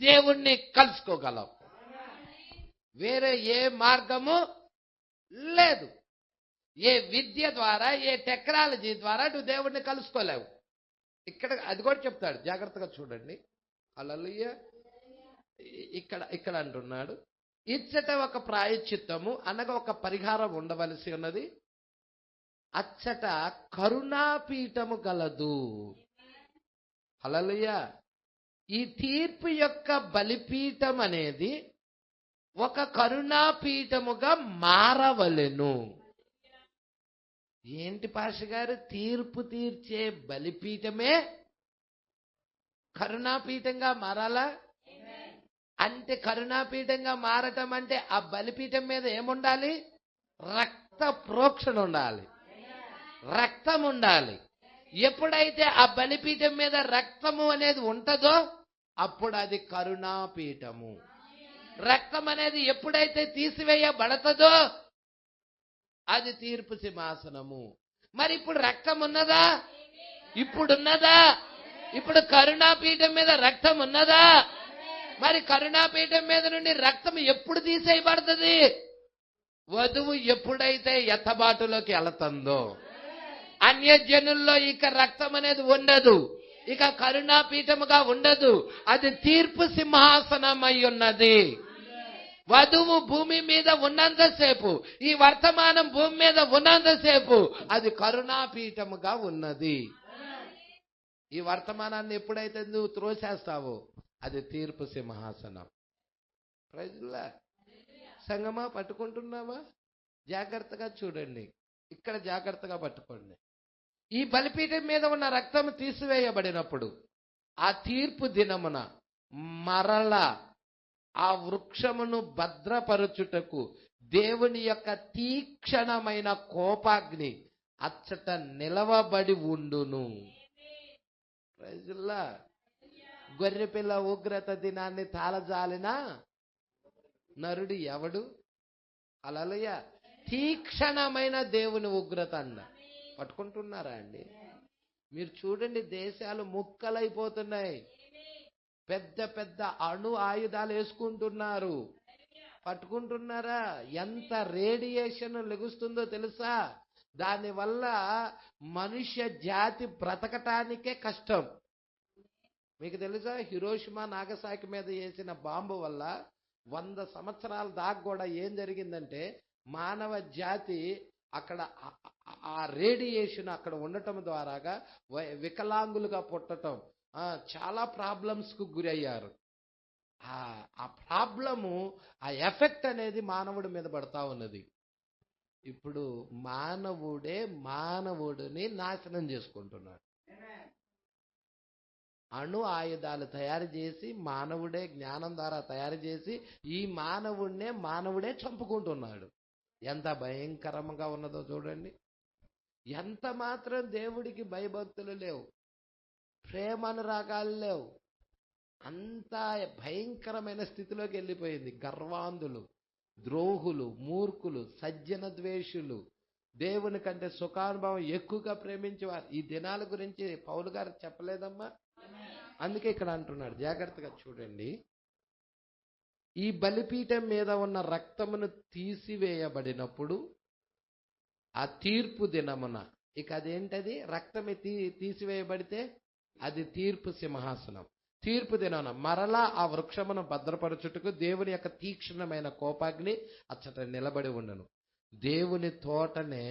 Speaker 3: దేవుణ్ణి కలుసుకోగలవు. వేరే ఏ మార్గము లేదు. ఏ విద్య ద్వారా, ఏ టెక్నాలజీ ద్వారా నువ్వు దేవుడిని కలుసుకోలేవు. ఇక్కడ అది కూడా చెప్తాడు, జాగ్రత్తగా చూడండి. హల్లెలూయా. ఇక్కడ అంటున్నాడు, ఇచ్చట ఒక ప్రాయశ్చిత్తము అనగా ఒక పరిహారం ఉండవలసి ఉన్నది, అచ్చట కరుణాపీఠము గలదు. హల్లెలూయా. ఈ తీర్పు యొక్క బలిపీఠం అనేది ఒక కరుణాపీఠముగా మారవలెను. ఏంటి పాష గారు, తీర్పు తీర్చే బలిపీఠమే కరుణాపీఠంగా మారాలా? అంటే కరుణాపీఠంగా మారటం అంటే ఆ బలిపీఠం మీద ఏముండాలి? రక్త ప్రోక్షణ ఉండాలి, రక్తం ఉండాలి. ఎప్పుడైతే ఆ బలిపీఠం మీద రక్తము అనేది ఉంటుందో అప్పుడు అది కరుణాపీఠము. రక్తం అనేది ఎప్పుడైతే తీసివేయబడతదో అది తీర్పు సింహాసనము. మరి ఇప్పుడు రక్తం ఉన్నదా? ఇప్పుడున్నదా? ఇప్పుడు కరుణాపీఠం మీద రక్తం ఉన్నదా? మరి కరుణాపీఠం మీద నుండి రక్తం ఎప్పుడు తీసేయబడుతుంది? వధువు ఎప్పుడైతే ఎత్తబాటులోకి వెళుతుందో. అన్యజనుల్లో ఇక రక్తం అనేది ఉండదు, ఇక కరుణాపీఠముగా ఉండదు, అది తీర్పు సింహాసనం అయి ఉన్నది. వధువు భూమి మీద ఉన్నంతసేపు, ఈ వర్తమానం భూమి మీద ఉన్నంతసేపు అది కరుణాపీఠముగా ఉన్నది. ఈ వర్తమానాన్ని ఎప్పుడైతే నువ్వు త్రోసేస్తావో అది తీర్పు సింహాసనం. ప్రైజ్లా. సంగమా, పట్టుకుంటున్నావా? జాగ్రత్తగా చూడండి, ఇక్కడ జాగ్రత్తగా పట్టుకోండి. ఈ బలిపీఠం మీద ఉన్న రక్తం తీసివేయబడినప్పుడు ఆ తీర్పు దినమున మరల ఆ వృక్షమును భద్రపరచుటకు దేవుని యొక్క తీక్షణమైన కోపాగ్ని అచ్చట నిలవబడి ఉండును. ప్రైజుల్లా. గొర్రెపిల్ల ఉగ్రత దినాన్ని తాళజాలిన నరుడు ఎవడు? హల్లెలూయా. తీక్షణమైన దేవుని ఉగ్రత అన్న. పట్టుకుంటున్నారా అండి? మీరు చూడండి, దేశాలు ముక్కలైపోతున్నాయి, పెద్ద పెద్ద అణు ఆయుధాలు వేసుకుంటున్నారు. పట్టుకుంటున్నారా? ఎంత రేడియేషన్ లెగుస్తుందో తెలుసా? దానివల్ల మనుష్య జాతి బ్రతకటానికే కష్టం. మీకు తెలుసా, హిరోషిమా నాగసాకి మీద వేసిన బాంబు వల్ల 100 సంవత్సరాల దాకా కూడా ఏం జరిగిందంటే మానవ జాతి అక్కడ ఆ రేడియేషన్ అక్కడ ఉండటం ద్వారాగా వికలాంగులుగా పుట్టటం, చాలా ప్రాబ్లమ్స్ కు గురయ్యారు. ఆ ప్రాబ్లము, ఆ ఎఫెక్ట్ అనేది మానవుడి మీద పడతా ఉన్నది. ఇప్పుడు మానవుడిని నాశనం చేసుకుంటున్నాడు. అణు ఆయుధాలు తయారు చేసి మానవుడే జ్ఞానం ద్వారా తయారు చేసి ఈ మానవుడే చంపుకుంటున్నాడు. ఎంత భయంకరంగా ఉన్నదో చూడండి. ఎంత మాత్రం దేవుడికి భయభక్తులు లేవు, ప్రేమానురాగాలు లేవు. అంత భయంకరమైన స్థితిలోకి వెళ్ళిపోయింది. గర్వాంధులు, ద్రోహులు, మూర్ఖులు, సజ్జన ద్వేషులు, దేవుని కంటే సుఖానుభవం ఎక్కువగా ప్రేమించేవారు. ఈ దినాల గురించి పౌలు గారు చెప్పలేదమ్మా? అందుకే ఇక్కడ అంటున్నాడు, జాగ్రత్తగా చూడండి. ఈ బలిపీఠం మీద ఉన్న రక్తమును తీసివేయబడినప్పుడు ఆ తీర్పు దినమున, ఇక అదేంటది? రక్తమే తీసివేయబడితే అది తీర్పు సింహాసనం. తీర్పు దినమున మరలా ఆ వృక్షమును భద్రపరచుటకు దేవుని యొక్క తీక్షణమైన కోపాగ్ని అచ్చట నిలబడి ఉండను. దేవుని తోటనే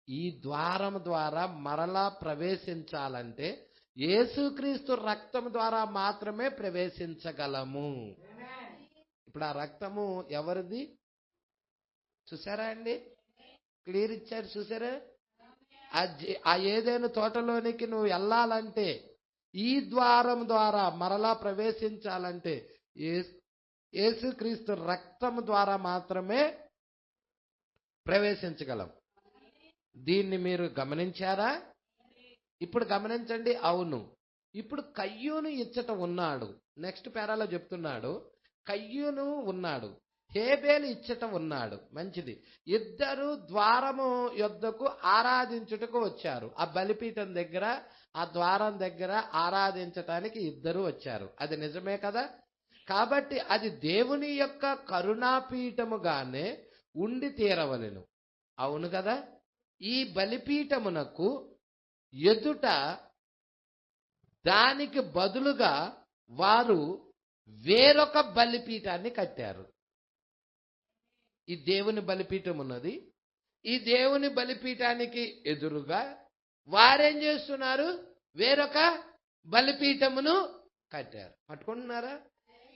Speaker 3: ఈ ద్వారం ద్వారా మరలా ప్రవేశించాలంటే యేసుక్రీస్తు రక్తం ద్వారా మాత్రమే ప్రవేశించగలము. ఇప్పుడు ఆ రక్తము ఎవరిది చూసారా అండి? క్లియర్ ఇచ్చారు చూసారా? ఆ ఏదైనా తోటలోనికి నువ్వు వెళ్ళాలంటే, ఈ ద్వారం ద్వారా మరలా ప్రవేశించాలంటే యేసుక్రీస్తు రక్తం ద్వారా మాత్రమే ప్రవేశించగలం. దీన్ని మీరు గమనించారా? ఇప్పుడు గమనించండి. అవును, ఇప్పుడు కయ్యూను ఇచ్చట ఉన్నాడు. నెక్స్ట్ పేరాలో చెప్తున్నాడు, కయ్యూను ఉన్నాడు, హేబేలు ఇచ్చట ఉన్నాడు. మంచిది. ఇద్దరు ద్వారము యొద్దకు ఆరాధించుటకు వచ్చారు. ఆ బలిపీఠం దగ్గర, ఆ ద్వారం దగ్గర ఆరాధించటానికి ఇద్దరు వచ్చారు. అది నిజమే కదా? కాబట్టి అది దేవుని యొక్క కరుణాపీఠముగానే ఉండి తీరవలెను. అవును కదా? ఈ బలిపీఠమునకు ఎదుట దానికి బదులుగా వారు వేరొక బలిపీఠాన్ని కట్టారు. ఈ దేవుని బలిపీఠం ఉన్నది. ఈ దేవుని బలిపీఠానికి ఎదురుగా వారేం చేస్తున్నారు? వేరొక బలిపీఠమును కట్టారు. పట్టుకుంటున్నారా?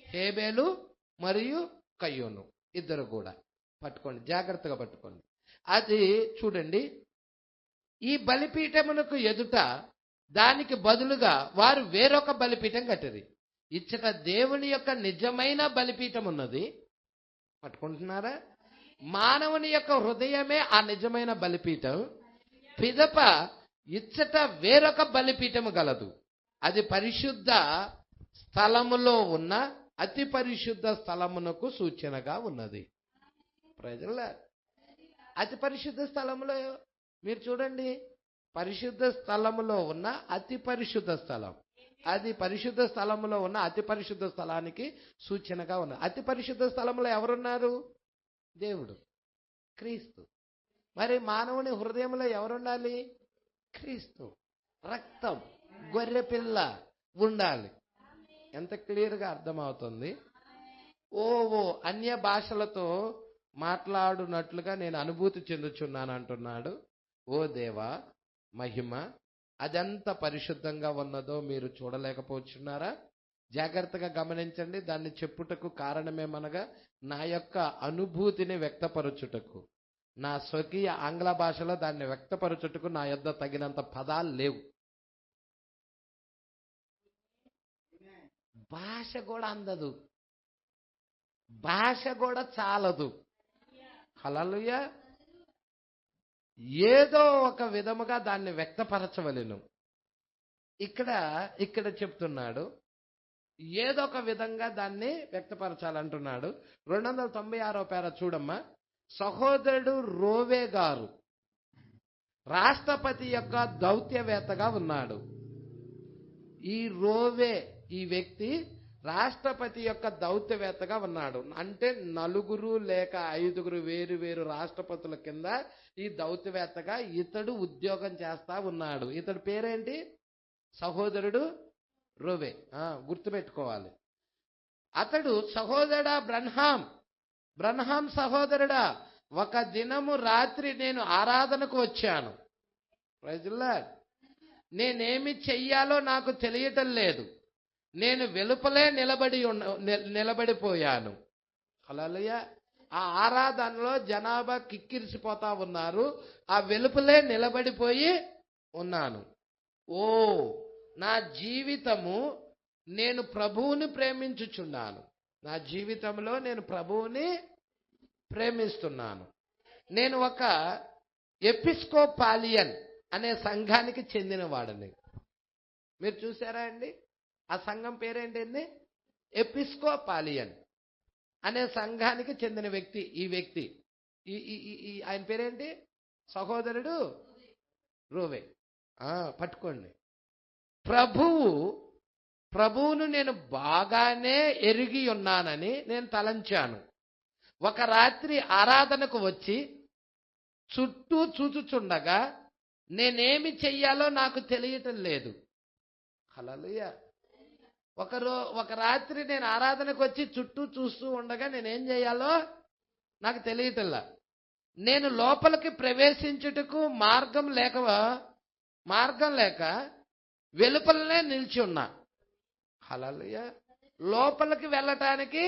Speaker 3: హేబేలు మరియు కయ్యోను ఇద్దరు కూడా పట్టుకోండి, జాగ్రత్తగా పట్టుకోండి. అది చూడండి, ఈ బలిపీఠమునకు ఎదుట దానికి బదులుగా వారు వేరొక బలిపీఠం కట్టారు. ఇచ్చట దేవుని యొక్క నిజమైన బలిపీఠం ఉన్నది. పట్టుకుంటున్నారా? మానవుని యొక్క హృదయమే ఆ నిజమైన బలిపీఠం. పిదప ఇచ్చట వేరొక బలిపీఠము గలదు. అది పరిశుద్ధ స్థలములో ఉన్న అతి పరిశుద్ధ స్థలమునకు సూచనగా ఉన్నది. ప్రజల అతి పరిశుద్ధ స్థలములో మీరు చూడండి, పరిశుద్ధ స్థలములో ఉన్న అతి పరిశుద్ధ స్థలం, అది పరిశుద్ధ స్థలములో ఉన్న అతి పరిశుద్ధ స్థలానికి సూచనగా ఉన్నది. అతి పరిశుద్ధ స్థలములో ఎవరున్నారు? దేవుడు, క్రీస్తు. మరి మానవుని హృదయంలో ఎవరుండాలి? క్రీస్తు. రక్తం, గొర్రెపిల్ల ఉండాలి. ఎంత క్లియర్గా అర్థమవుతుంది. ఓ అన్య భాషలతో మాట్లాడునట్లుగా నేను అనుభూతి చెందుచున్నాను అంటున్నాడు. ఓ దేవా, మహిమ అదెంత పరిశుద్ధంగా ఉన్నదో మీరు చూడలేకపోతున్నారా? జాగ్రత్తగా గమనించండి. దాన్ని చెప్పుటకు కారణమేమనగా నా యొక్క అనుభూతిని వ్యక్తపరచుటకు, నా స్వకీయ ఆంగ్ల భాషలో దాన్ని వ్యక్తపరచుటకు నా యొద్ద తగినంత పదాలు లేవు. భాష కూడా అందదు, భాష కూడా చాలదు. హల్లెలూయా. ఏదో ఒక విధముగా దాన్ని వ్యక్తపరచవలెను. ఇక్కడ చెప్తున్నాడు, ఏదో ఒక విధంగా దాన్ని వ్యక్తపరచాలంటున్నాడు. 296వ పేర చూడమ్మా. సహోదరుడు రోవే గారు రాష్ట్రపతి యొక్క దౌత్యవేత్తగా ఉన్నాడు. ఈ రోవే, ఈ వ్యక్తి రాష్ట్రపతి యొక్క దౌత్యవేత్తగా ఉన్నాడు. అంటే 4 లేక 5 వేరు వేరు రాష్ట్రపతుల కింద ఈ దౌత్యవేత్తగా ఇతడు ఉద్యోగం చేస్తా ఉన్నాడు. ఇతడు పేరేంటి? సహోదరుడు రోవే. గుర్తుపెట్టుకోవాలి. అతడు సహోదరుడా బ్రన్హాం సహోదరుడా, ఒక దినము రాత్రి నేను ఆరాధనకు వచ్చాను. Praise the lord. నేనేమి చెయ్యాలో నాకు తెలియటం లేదు. నేను వెలుపలే నిలబడిపోయాను. హల్లెలూయా. ఆ ఆరాధనలో జనాభా కిక్కిరిసిపోతా ఉన్నారు. ఆ వెలుపలే నిలబడిపోయి ఉన్నాను. నా జీవితము నేను ప్రభువుని ప్రేమించుచున్నాను. నా జీవితంలో నేను ప్రభువుని ప్రేమిస్తున్నాను. నేను ఒక ఎపిస్కోపాలియన్ అనే సంఘానికి చెందినవాడని. మీరు చూసారా అండి? ఆ సంఘం పేరేంటండి? ఎపిస్కోపాలియన్ అనే సంఘానికి చెందిన వ్యక్తి. ఈ వ్యక్తి ఆయన పేరేంటి? సహోదరుడు రోవే. పట్టుకోండి. ప్రభువును నేను బాగానే ఎరిగి ఉన్నానని నేను తలంచాను. ఒక రాత్రి ఆరాధనకు వచ్చి చుట్టూ చూచుచుండగా నేనేమి చెయ్యాలో నాకు తెలియటం లేదు. హల్లెలూయా. ఒక రాత్రి నేను ఆరాధనకు వచ్చి చుట్టూ చూస్తూ ఉండగా నేనేం చేయాలో నాకు తెలియటల్లా. నేను లోపలికి ప్రవేశించుటకు మార్గం లేక వెలుపలనే నిలిచి ఉన్నా. హల్లెలూయా. లోపలికి వెళ్ళటానికి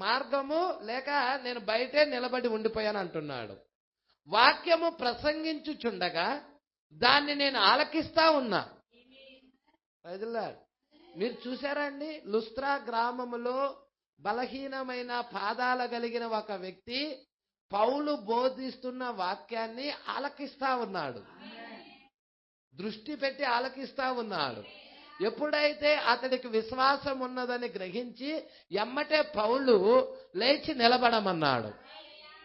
Speaker 3: మార్గము లేక నేను బయటే నిలబడి ఉండిపోయాను అంటున్నాడు. వాక్యము ప్రసంగించుచుండగా దాన్ని నేను ఆలకిస్తా ఉన్నా. Praise the lord. మీరు చూసారా అండి? లుస్త్రా గ్రామములో బలహీనమైన పాదాల కలిగిన ఒక వ్యక్తి పౌలు బోధిస్తున్న వాక్యాన్ని ఆలకిస్తా ఉన్నాడు. దృష్టి పెట్టి ఆలకిస్తా ఉన్నాడు. ఎప్పుడైతే అతడికి విశ్వాసం ఉన్నదని గ్రహించి ఎమ్మటే పౌలు లేచి నిలబడమన్నాడు.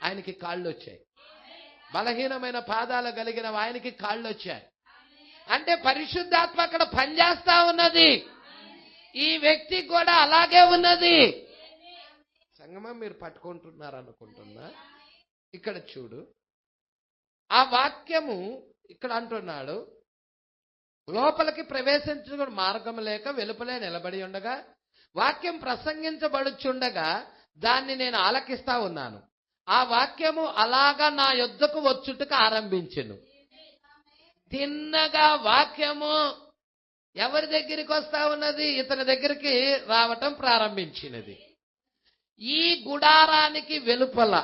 Speaker 3: ఆయనకి కాళ్ళు వచ్చాయి. బలహీనమైన పాదాలు కలిగిన ఆయనకి కాళ్ళు వచ్చాయి. అంటే పరిశుద్ధాత్మ అక్కడ పనిచేస్తా ఉన్నది. ఈ వ్యక్తి కూడా అలాగే ఉన్నది. సంగమా మీరు పట్టుకుంటున్నారు అనుకుంటున్నా. ఇక్కడ చూడు, ఆ వాక్యము ఇక్కడ అంటున్నాడు, లోపలికి ప్రవేశించుకుని మార్గం లేక వెలుపలే నిలబడి ఉండగా వాక్యం ప్రసంగించబడుచుండగా దాన్ని నేను ఆలకిస్తా ఉన్నాను. ఆ వాక్యము అలాగా నా యొద్దకు వచ్చుటకు ఆరంభించెను. తిన్నగా వాక్యము ఎవరి దగ్గరికి వస్తా ఉన్నది? ఇతని దగ్గరికి రావటం ప్రారంభించినది. ఈ గుడారానికి వెలుపల,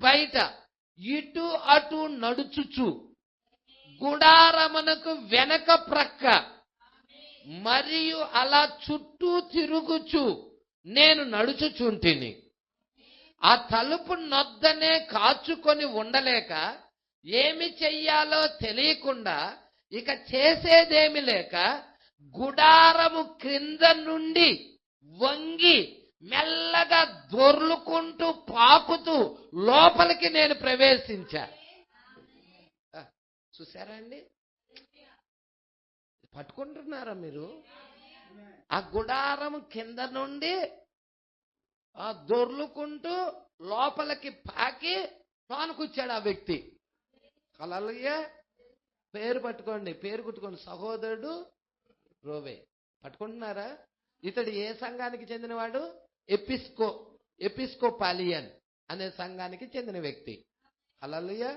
Speaker 3: బయట ఇటు అటు నడుచుచు, గుడారమునకు వెనక ప్రక్క మరియు అలా చుట్టూ తిరుగుచు నేను నడుచుచుంటిని. ఆ తలుపు నొద్దనే కాచుకొని ఉండలేక ఏమి చెయ్యాలో తెలియకుండా, ఇక చేసేదేమి లేక గుడారము క్రింద నుండి వంగి మెల్లగా దొర్లుకుంటూ పాకుతూ లోపలికి నేను ప్రవేశించా. చూసారా అండి? పట్టుకుంటున్నారా మీరు? ఆ గుడారం కింద నుండి దొర్లుకుంటూ లోపలికి పాకి పానుకొచ్చాడు ఆ వ్యక్తి. హల్లెలూయా. పేరు పట్టుకోండి, పేరు కుట్టుకోండి. సహోదరుడు రోవే. పట్టుకుంటున్నారా? ఇతడు ఏ సంఘానికి చెందినవాడు? ఎపిస్కోపాలియన్ అనే సంఘానికి చెందిన వ్యక్తి. హల్లెలూయా.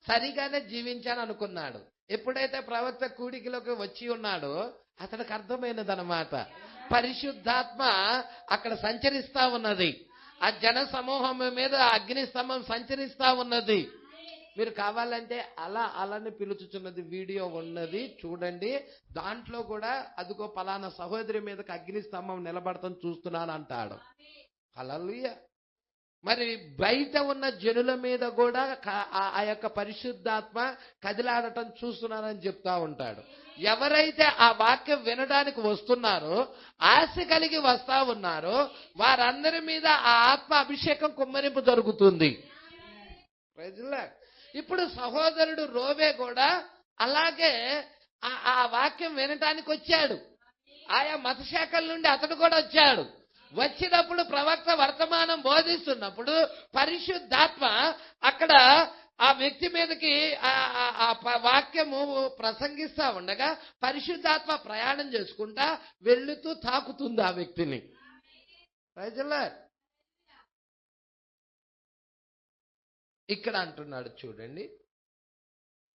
Speaker 3: సరిగానే జీవించాను అనుకున్నాడు. ఎప్పుడైతే ప్రవక్త కూడికిలోకి వచ్చి ఉన్నాడో అతనికి అర్థమైనదన్నమాట. పరిశుద్ధాత్మ అక్కడ సంచరిస్తా ఉన్నది. ఆ జన సమూహం మీద అగ్ని స్తంభం సంచరిస్తా ఉన్నది. మీరు కావాలంటే అలానే పిలుచుచున్నది వీడియో ఉన్నది, చూడండి. దాంట్లో కూడా అదిగో పలానా సహోదరి మీదకి అగ్ని స్తంభం నిలబడతాం చూస్తున్నాను అంటాడు. హల్లెలూయా. మరి బయట ఉన్న జనుల మీద కూడా ఆ యొక్క పరిశుద్ధాత్మ కదిలాడటం చూస్తున్నానని చెప్తా ఉంటాడు. ఎవరైతే ఆ వాక్యం వినడానికి వస్తున్నారో, ఆశ కలిగి వస్తా ఉన్నారో, వారందరి మీద ఆ ఆత్మ అభిషేకం కుమ్మరింపు జరుగుతుంది. ఇప్పుడు సహోదరుడు రోవే కూడా అలాగే ఆ వాక్యం వినటానికి వచ్చాడు. ఆయా మత శాఖల నుండి అతడు కూడా వచ్చాడు. వచ్చినప్పుడు ప్రవక్త వర్తమానం బోధిస్తున్నప్పుడు పరిశుద్ధాత్మ అక్కడ ఆ వ్యక్తి మీదకి ఆ వాక్యము ప్రసంగిస్తా ఉండగా పరిశుద్ధాత్మ ప్రయాణం చేసుకుంటా వెళ్తూ తాకుతుంది ఆ వ్యక్తిని. ఇక్కడ అంటున్నాడు చూడండి,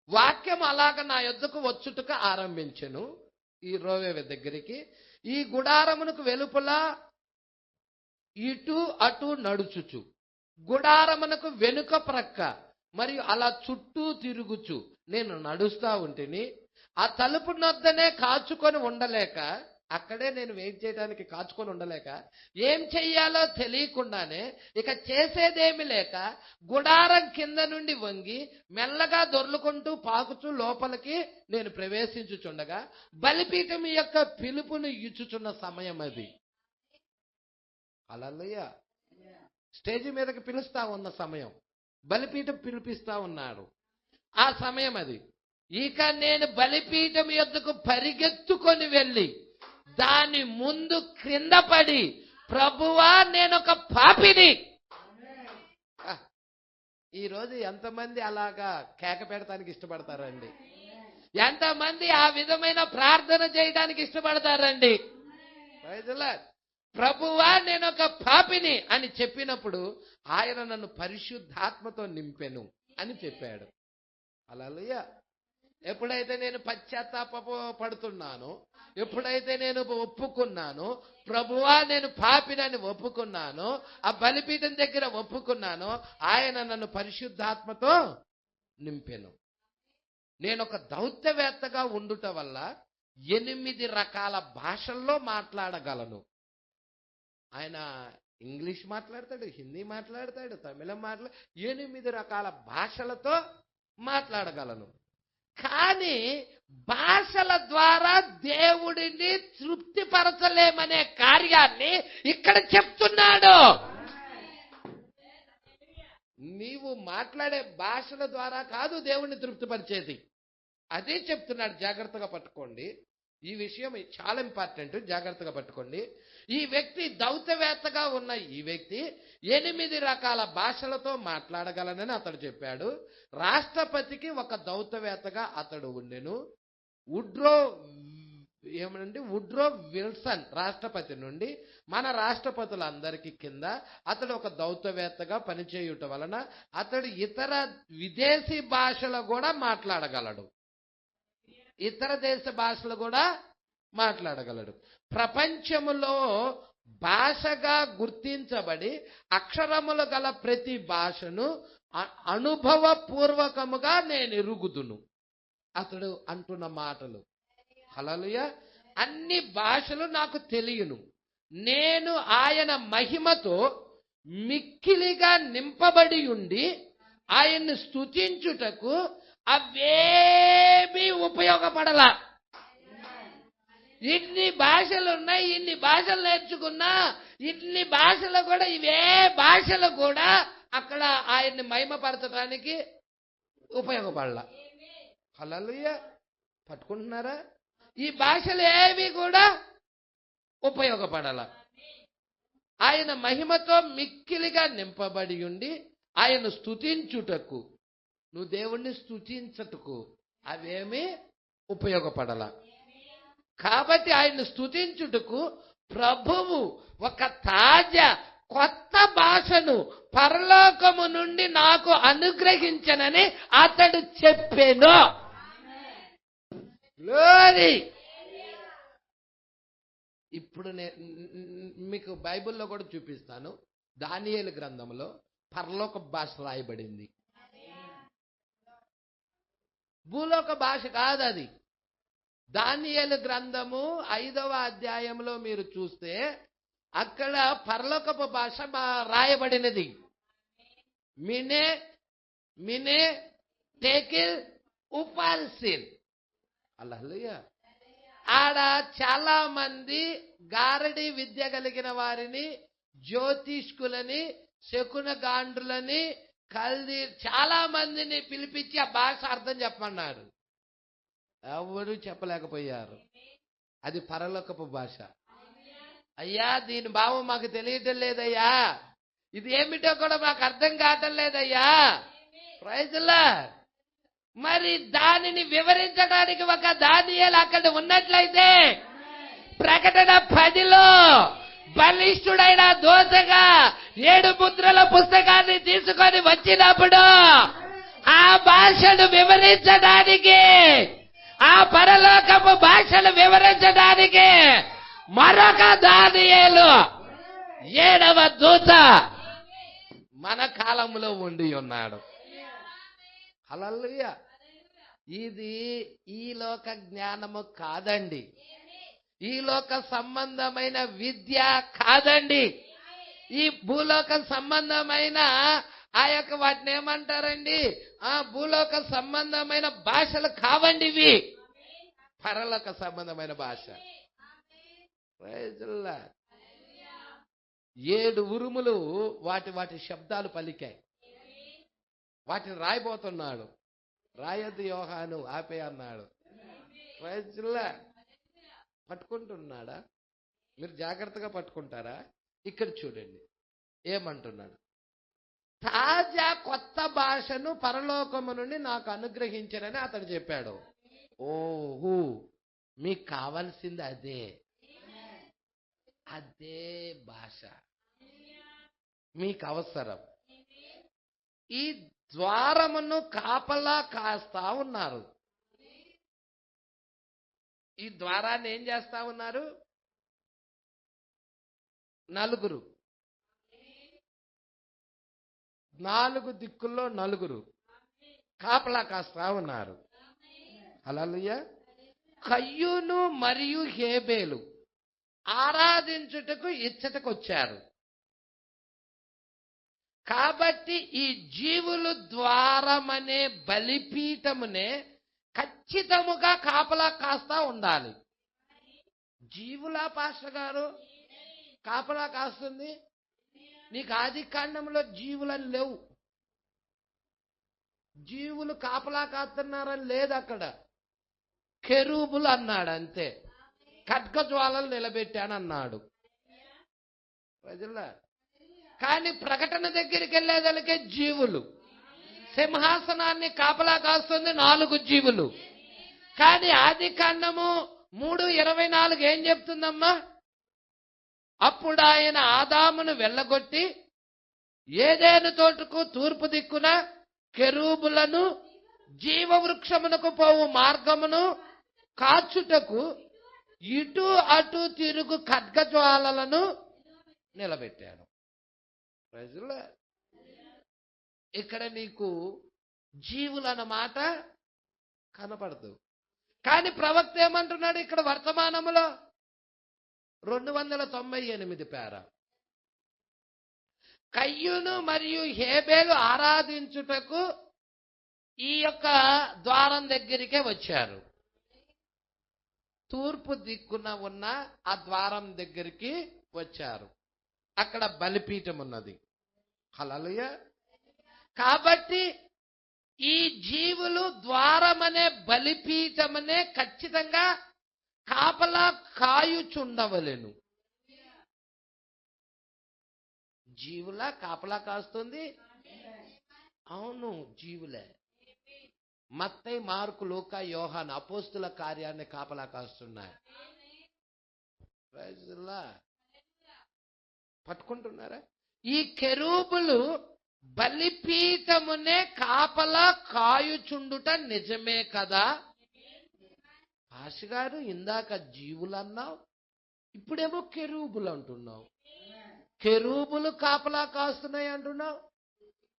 Speaker 3: వాక్యం అలాగ నా యొద్దకు వచ్చుటకు ఆరంభించెను. ఈ రోవే దగ్గరికి, ఈ గుడారమునకు వెలుపల ఇటు అటు నడుచుచు, గుడారమునకు వెనుక ప్రక్క మరియు అలా చుట్టూ తిరుగుచు నేను నడుస్తా ఉంటిని. ఆ తలుపు నొద్దనే కాచుకొని ఉండలేక, అక్కడే నేను వెయిట్ చేయడానికి కాచుకొని ఉండలేక, ఏం చెయ్యాలో తెలియకుండానే, ఇక చేసేదేమి లేక గుడారం కింద నుండి వంగి మెల్లగా దొర్లుకుంటూ పాకుచూ లోపలికి నేను ప్రవేశించుచుండగా బలిపీఠం యొక్క పిలుపును ఇచ్చుచున్న సమయం అది. హల్లెలూయా. స్టేజ్ మీదకి పిలుస్తా ఉన్న సమయం, బలిపీఠం పిలిపిస్తా ఉన్నాడు. ఆ సమయం అది. ఇక నేను బలిపీఠం యొద్దకు పరిగెత్తుకొని వెళ్ళి దాని ముందు క్రింద పడి, ప్రభువా నేనొక పాపిని. ఈరోజు ఎంతమంది అలాగా కేక పెడతానికి ఇష్టపడతారండి? ఎంతమంది ఆ విధమైన ప్రార్థన చేయడానికి ఇష్టపడతారండి? ప్రభువా నేనొక పాపిని అని చెప్పినప్పుడు ఆయన నన్ను పరిశుద్ధాత్మతో నింపెను అని చెప్పాడు. హల్లెలూయా. ఎప్పుడైతే నేను పశ్చాత్తాప పడుతున్నానో, ఎప్పుడైతే నేను ఒప్పుకున్నానో, ప్రభువా నేను పాపినని ఒప్పుకున్నానో, ఆ బలిపీఠం దగ్గర ఒప్పుకున్నానో, ఆయన నన్ను పరిశుద్ధాత్మతో నింపెను. నేను ఒక దౌత్యవేత్తగా ఉండుట వల్ల 8 రకాల భాషల్లో మాట్లాడగలను. ఆయన ఇంగ్లీష్ మాట్లాడతాడు, హిందీ మాట్లాడతాడు, తమిళం 8 రకాల భాషలతో మాట్లాడగలను. కానీ భాషల ద్వారా దేవుడిని తృప్తిపరచలేమనే కార్యాన్ని ఇక్కడ చెప్తున్నాడు. నీవు మాట్లాడే భాషల ద్వారా కాదు దేవుణ్ణి తృప్తిపరిచేది. అదే చెప్తున్నాడు, జాగ్రత్తగా పట్టుకోండి. ఈ విషయం చాలా ఇంపార్టెంట్, జాగ్రత్తగా పట్టుకోండి. ఈ వ్యక్తి దౌత్యవేత్తగా ఉన్న ఈ వ్యక్తి 8 రకాల భాషలతో మాట్లాడగలనని అతడు చెప్పాడు. రాష్ట్రపతికి ఒక దౌత్యవేత్తగా అతడు ఉండెను. వుడ్రో విల్సన్ రాష్ట్రపతి నుండి మన రాష్ట్రపతులందరికీ కింద అతడు ఒక దౌత్యవేత్తగా పనిచేయుట వలన అతడు ఇతర విదేశీ భాషలు కూడా మాట్లాడగలడు. ఇతర దేశ భాషలు కూడా మాట్లాడగలడు. ప్రపంచములో భాషగా గుర్తించబడి అక్షరములు గల ప్రతి భాషను అనుభవపూర్వకముగా నేను ఎరుగుదును. అతడు అంటున్న మాటలు, హల్లెలూయా, అన్ని భాషలు నాకు తెలియను. నేను ఆయన మహిమతో మిక్కిలిగా నింపబడి ఉండి ఆయన్ని స్తుతించుటకు అవేమీ ఉపయోగపడలా. ఇన్ని భాషలు ఉన్నాయి, ఇన్ని భాషలు నేర్చుకున్నా, ఇన్ని భాషలు కూడా, ఇవే భాషలు కూడా అక్కడ ఆయన్ని మహిమపరచడానికి ఉపయోగపడలా. హల్లెలూయా, పట్టుకుంటున్నారా? ఈ భాషలు ఏవి కూడా ఉపయోగపడాల. ఆయన మహిమతో మిక్కిలిగా నింపబడి ఉండి ఆయన స్తుతించుటకు, నువ్వు దేవుణ్ణి స్తుతించటకు అవేమీ ఉపయోగపడాల. కాబట్టి ఆయన స్తుతించుటకు ప్రభువు ఒక తాజా కొత్త భాషను పరలోకము నుండి నాకు అనుగ్రహించనని అతడు చెప్పెను. గ్లోరీ. ఇప్పుడు మీకు బైబిల్లో కూడా చూపిస్తాను. దానియేలు గ్రంథంలో పరలోక భాష రాయబడింది. భూలోక భాష కాదు అది. దానియేలు గ్రంథము 5వ అధ్యాయంలో మీరు చూస్తే అక్కడ పరలోకపు భాష రాయబడినది. మినే టేకిల్ ఉపాల్సిన్. హల్లెలూయా. ఆడ చాలా మంది గారడి విద్య కలిగిన వారిని, జ్యోతిష్కులని, శకునగాండ్రులని, చాలా మందిని పిలిపించి ఆ భాష అర్థం చెప్పమన్నారు. ఎవరు చెప్పలేకపోయారు. అది పరలోకపు భాష. అయ్యా, దీని భావం మాకు తెలియటం లేదయ్యా, ఇది ఏమిటో కూడా మాకు అర్థం కావటం లేదయ్యా. Praise the lord. మరి దానిని వివరించడానికి ఒక దానియేలు అక్కడ ఉన్నట్లయితే ప్రకటన 10లో బలిష్ఠుడైన దోసగా 7 ముద్రల పుస్తకాన్ని తీసుకొని వచ్చినప్పుడు ఆ భాషను వివరించడానికి, ఆ పరలోకపు భాషను వివరించడానికి మరొక దానియేలు 7వ దూత మన కాలంలో ఉండి ఉన్నాడు. హల్లెలూయా. ఇది ఈ లోక జ్ఞానము కాదండి, ఈ లోక సంబంధమైన విద్య కాదండి, ఈ భూలోక సంబంధమైన ఆ యొక్క వాటిని ఏమంటారండి, ఆ భూలోక సంబంధమైన భాషలు కావండి ఇవి. పరలోక సంబంధమైన భాష. 7 ఉరుములు వాటి శబ్దాలు పలికాయి. వాటిని రాయబోతున్నాడు. రాయొద్దు యోహాను, ఆపే అన్నాడు. పట్టుకుంటున్నాడా? మీరు జాగ్రత్తగా పట్టుకుంటారా? ఇక్కడ చూడండి ఏమంటున్నాడు. తాజా కొత్త భాషను పరలోకము నుండి నాకు అనుగ్రహించనని అతడు చెప్పాడు. ఓహో, మీకు కావాల్సింది అదే భాష మీకు అవసరం. ఈ ద్వారమును కాపలా కాస్తా ఉన్నారు. ఈ ద్వారాన్ని ఏం చేస్తా ఉన్నారు? 4 దిక్కుల్లో 4 కాపలా కాస్తా ఉన్నారు. హల్లెలూయా. కయ్యూను మరియు హేబేలు ఆరాధించుటకు ఇచ్చటకు వచ్చారు. కాబట్టి ఈ జీవులు ద్వారమనే బలిపీఠమునే ఖచ్చితముగా కాపలా కాస్తా ఉండాలి. జీవులా పాస్టర్ గారు కాపలా కాస్తుంది? నీకు ఆది కాండంలో జీవులని లేవు. జీవులు కాపలా కాస్తున్నారని లేదు అక్కడ. కెరూబులు అన్నాడు అంతే. ఖడ్గజ్వాలలు నిలబెట్టానన్నాడు. ప్రజల కానీ ప్రకటన దగ్గరికి వెళ్ళేదలికే జీవులు, సింహాసనాన్ని కాపలా కాస్తుంది 4 జీవులు. కానీ ఆదికాండము 3:24 ఏం చెప్తుందమ్మా? అప్పుడు ఆయన ఆదామును వెళ్ళగొట్టి ఏదెను తోటకు తూర్పు దిక్కున కెరూబులను జీవవృక్షమునకు పోవు మార్గమును కాచుటకు ఇటు అటు తిరుగు ఖడ్గజ్వాలలను నిలబెట్టాను. ప్రజల ఇక్కడ నీకు జీవులు అన్నమాట కనపడదు. కానీ ప్రవక్త ఏమంటున్నాడు ఇక్కడ వర్తమానములో 298 పేర కయ్యూను మరియు హేబేలు ఆరాధించుటకు ఈ యొక్క ద్వారం దగ్గరికే వచ్చారు. తూర్పు దిక్కున ఉన్న ఆ ద్వారం దగ్గరికి వచ్చారు. అక్కడ బలిపీఠం ఉన్నది. హల్లెలూయా. కాబట్టి ఈ జీవులు ద్వారమనే బలిపీఠమనే ఖచ్చితంగా కాపలా కాయుచుండవలెను. జీవుల కాపలా కాస్తుంది. అవును, జీవులే. మత్తయి, మార్కు, లూకా, యోహాను అపోస్తుల కార్యాన్ని కాపలా కాస్తున్నాయి. పట్టుకుంటున్నారా? ఈ కెరూబులు బలిపీఠమునే కాపలా కాయుచుండుట నిజమే కదా? పాషగారు ఇందాక జీవులు అన్నావు, ఇప్పుడేమో కెరూబులు అంటున్నావు. కెరూబులు కాపలా కాస్తున్నాయి అంటున్నావు,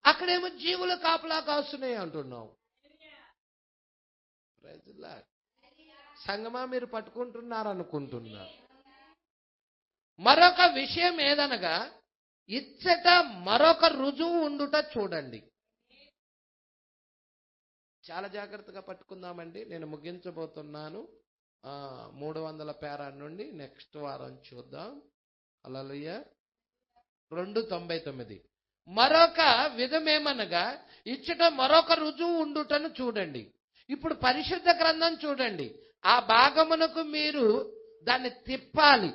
Speaker 3: అక్కడేమో జీవులు కాపలా కాస్తున్నాయి అంటున్నావు. సంగమా మీరు పట్టుకుంటున్నారనుకుంటున్నా. మరొక విషయం ఏదనగా ఇచ్చట మరొక రుజువు ఉండుట చూడండి. చాలా జాగ్రత్తగా పట్టుకుందామండి. నేను ముగించబోతున్నాను. 300 పేరా నుండి నెక్స్ట్ వారం చూద్దాం. హల్లెలూయా. 2:99 మరొక విధమేమనగా ఇచ్చట మరొక రుజువు ఉండుటను చూడండి. ఇప్పుడు పరిశుద్ధ గ్రంథం చూడండి. ఆ భాగమునకు మీరు దాన్ని తిప్పాలి.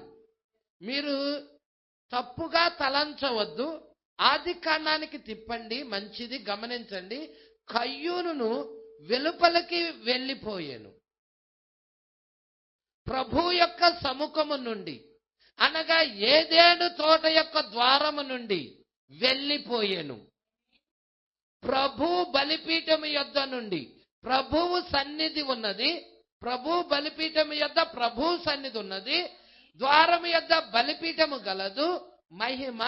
Speaker 3: మీరు తప్పుగా తలంచవద్దు. ఆది కాండానికి తిప్పండి, మంచిది. గమనించండి, కయ్యూను వెలుపలికి వెళ్ళిపోయాను. ప్రభు యొక్క సముఖము నుండి అనగా ఏదెను తోట యొక్క ద్వారము నుండి వెళ్ళిపోయాను. ప్రభు బలిపీఠము యొద్ద నుండి ప్రభువు సన్నిధి ఉన్నది. ప్రభు బలిపీఠము యొద్ద ప్రభు సన్నిధి ఉన్నది. ద్వారము యొద్ద బలిపీఠము గలదు. మహిమ.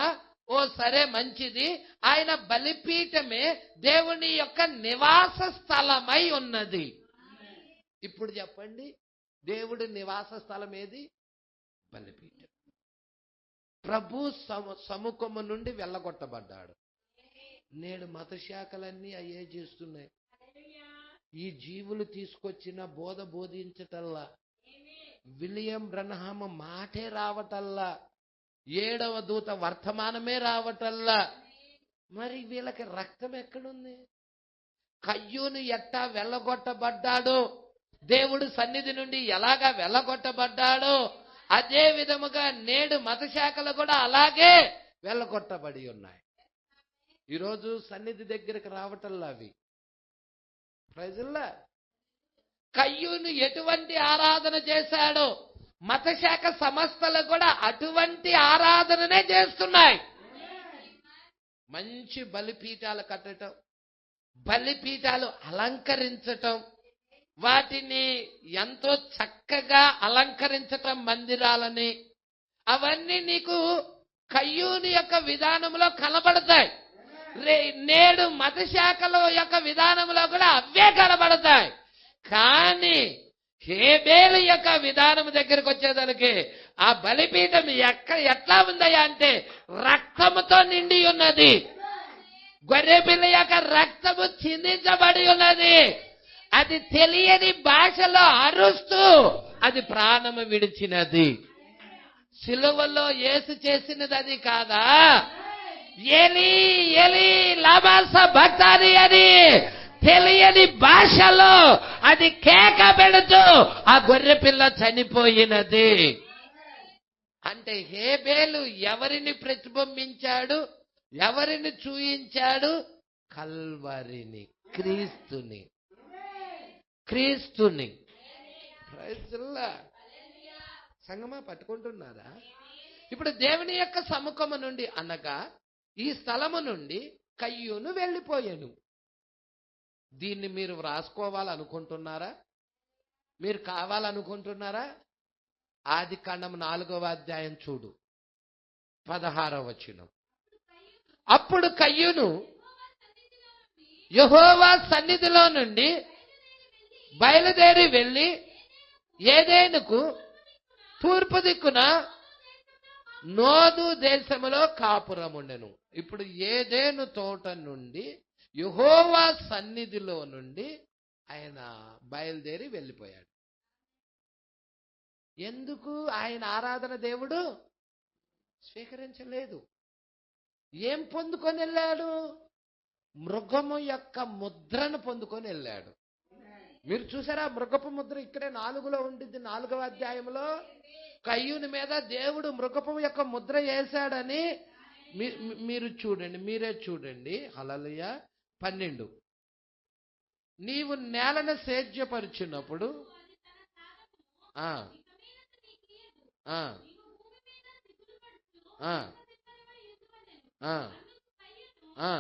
Speaker 3: ఓ సరే, మంచిది. ఆయన బలిపీఠమే దేవుని యొక్క నివాస స్థలమై ఉన్నది. ఇప్పుడు చెప్పండి, దేవుడి నివాస స్థలం ఏది? బలిపీఠం. ప్రభు సముఖము నుండి వెళ్ళగొట్టబడ్డాడు. నేడు మత శాఖలన్నీ అయ్యే చేస్తున్నాయి. ఈ జీవులు తీసుకొచ్చిన బోధ బోధించటల్లా, విలియం బ్రన్హామ్ మాటే రావటల్లా, 7వ దూత వర్తమానమే రావటల్లా. మరి వీళ్ళకి రక్తం ఎక్కడుంది? కయ్యూను ఎట్టా వెళ్ళగొట్టబడ్డాడో, దేవుడు సన్నిధి నుండి ఎలాగా వెళ్ళగొట్టబడ్డాడో, అదే విధముగా నేడు మత శాఖలు కూడా అలాగే వెళ్ళగొట్టబడి ఉన్నాయి. ఈరోజు సన్నిధి దగ్గరికి రావటల్లా అవి. ప్రజల్లా కయ్యూను ఎటువంటి ఆరాధన చేశాడో మత శాఖ సంస్థలు కూడా అటువంటి ఆరాధననే చేస్తున్నాయి. మంచి బలిపీఠాలు కట్టడం, బలిపీఠాలు అలంకరించటం, వాటిని ఎంతో చక్కగా అలంకరించటం మందిరాలని, అవన్నీ నీకు కయ్యూని యొక్క విధానంలో కనబడతాయి. నేడు మత శాఖల యొక్క విధానంలో కూడా అవే కనబడతాయి. కానీ హేబేలు యొక్క విధానం దగ్గరకు వచ్చేదానికి ఆ బలిపీఠం ఎట్లా ఉందయ్యా అంటే రక్తముతో నిండి ఉన్నది. గొర్రెపిల్ల యొక్క రక్తము చిందించబడి ఉన్నది. అది తెలియని భాషలో అరుస్తూ అది ప్రాణము విడిచినది. సిలువలో యేసు చేసినది అది కాదా? ఏలీ ఏలీ లమా సబక్తాని అని తెలియని భాషలో అది కేక పెడుతూ ఆ గొర్రె పిల్ల చనిపోయినది. అంటే హేబేలు ఎవరిని ప్రతిబింబించాడు? ఎవరిని చూయించాడు? కల్వరిని, క్రీస్తుని. Praise lord. సంగమా పట్టుకుంటున్నారా? ఇప్పుడు దేవుని యొక్క సముఖము నుండి అనగా ఈ స్థలము నుండి కయ్యూను వెళ్ళిపోయాను. దీన్ని మీరు వ్రాసుకోవాలనుకుంటున్నారా? మీరు కావాలనుకుంటున్నారా? ఆదికాండం 4వ అధ్యాయం చూడు, 16వ వచనం. అప్పుడు కయ్యూను యెహోవా సన్నిధిలో నుండి బయలుదేరి వెళ్ళి ఏదెనుకు తూర్పు దిక్కున నోదు దేశములో కాపురముండెను. ఇప్పుడు ఏదెను తోట నుండి యెహోవా సన్నిధిలో నుండి ఆయన బయలుదేరి వెళ్ళిపోయాడు. ఎందుకు? ఆయన ఆరాధన దేవుడు స్వీకరించలేదు. ఏం పొందుకొని వెళ్ళాడు? మృగము యొక్క ముద్రను పొందుకొని వెళ్ళాడు. మీరు చూసారా? మృగపు ముద్ర ఇక్కడే 4లో ఉంటుంది. 4వ అధ్యాయంలో కయ్యూని మీద దేవుడు మృగపు యొక్క ముద్ర వేశాడని మీరు చూడండి, మీరే చూడండి. హల్లెలూయా. 12 నీవు నేలను సేద్యపరిచినప్పుడు ఆ ఆ ఆ ఆ ఆ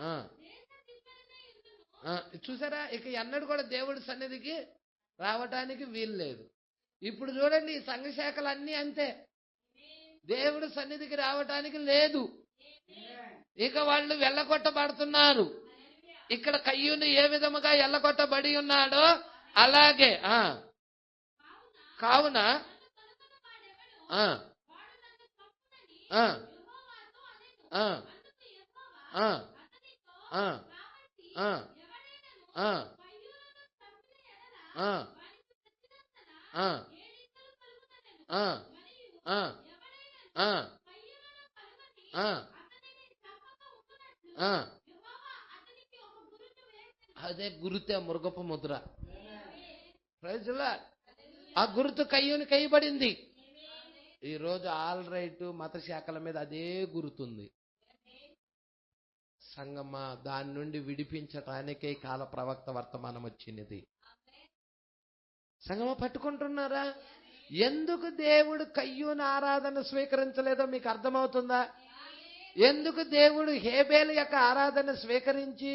Speaker 3: ఆ చూసారా? ఇక ఎన్నడూ కూడా దేవుడి సన్నిధికి రావటానికి వీలు లేదు. ఇప్పుడు చూడండి, ఈ సంఘ శాఖలు అన్నీ అంతే. దేవుడి సన్నిధికి రావటానికి లేదు. ఇక వాళ్ళు వెళ్ళగొట్టబడుతున్నారు. ఇక్కడ కయ్యూను ఏ విధముగా వెళ్ళగొట్టబడి ఉన్నాడో అలాగే. కావున అదే గురుతే మృగపు ముద్ర. Praise lord. ఆ గుర్తు కయ్యూనికి వేయబడింది. ఈరోజు ఆల్ రైట్ మత శాఖల మీద అదే గుర్తుంది. సంగమా, దాని నుండి విడిపించటానికే కాల ప్రవక్త వర్తమానం వచ్చినది. సంగమా పట్టుకుంటున్నారా? ఎందుకు దేవుడు కయ్యూని ఆరాధన స్వీకరించలేదో మీకు అర్థమవుతుందా? ఎందుకు దేవుడు హేబేలు యొక్క ఆరాధన స్వీకరించి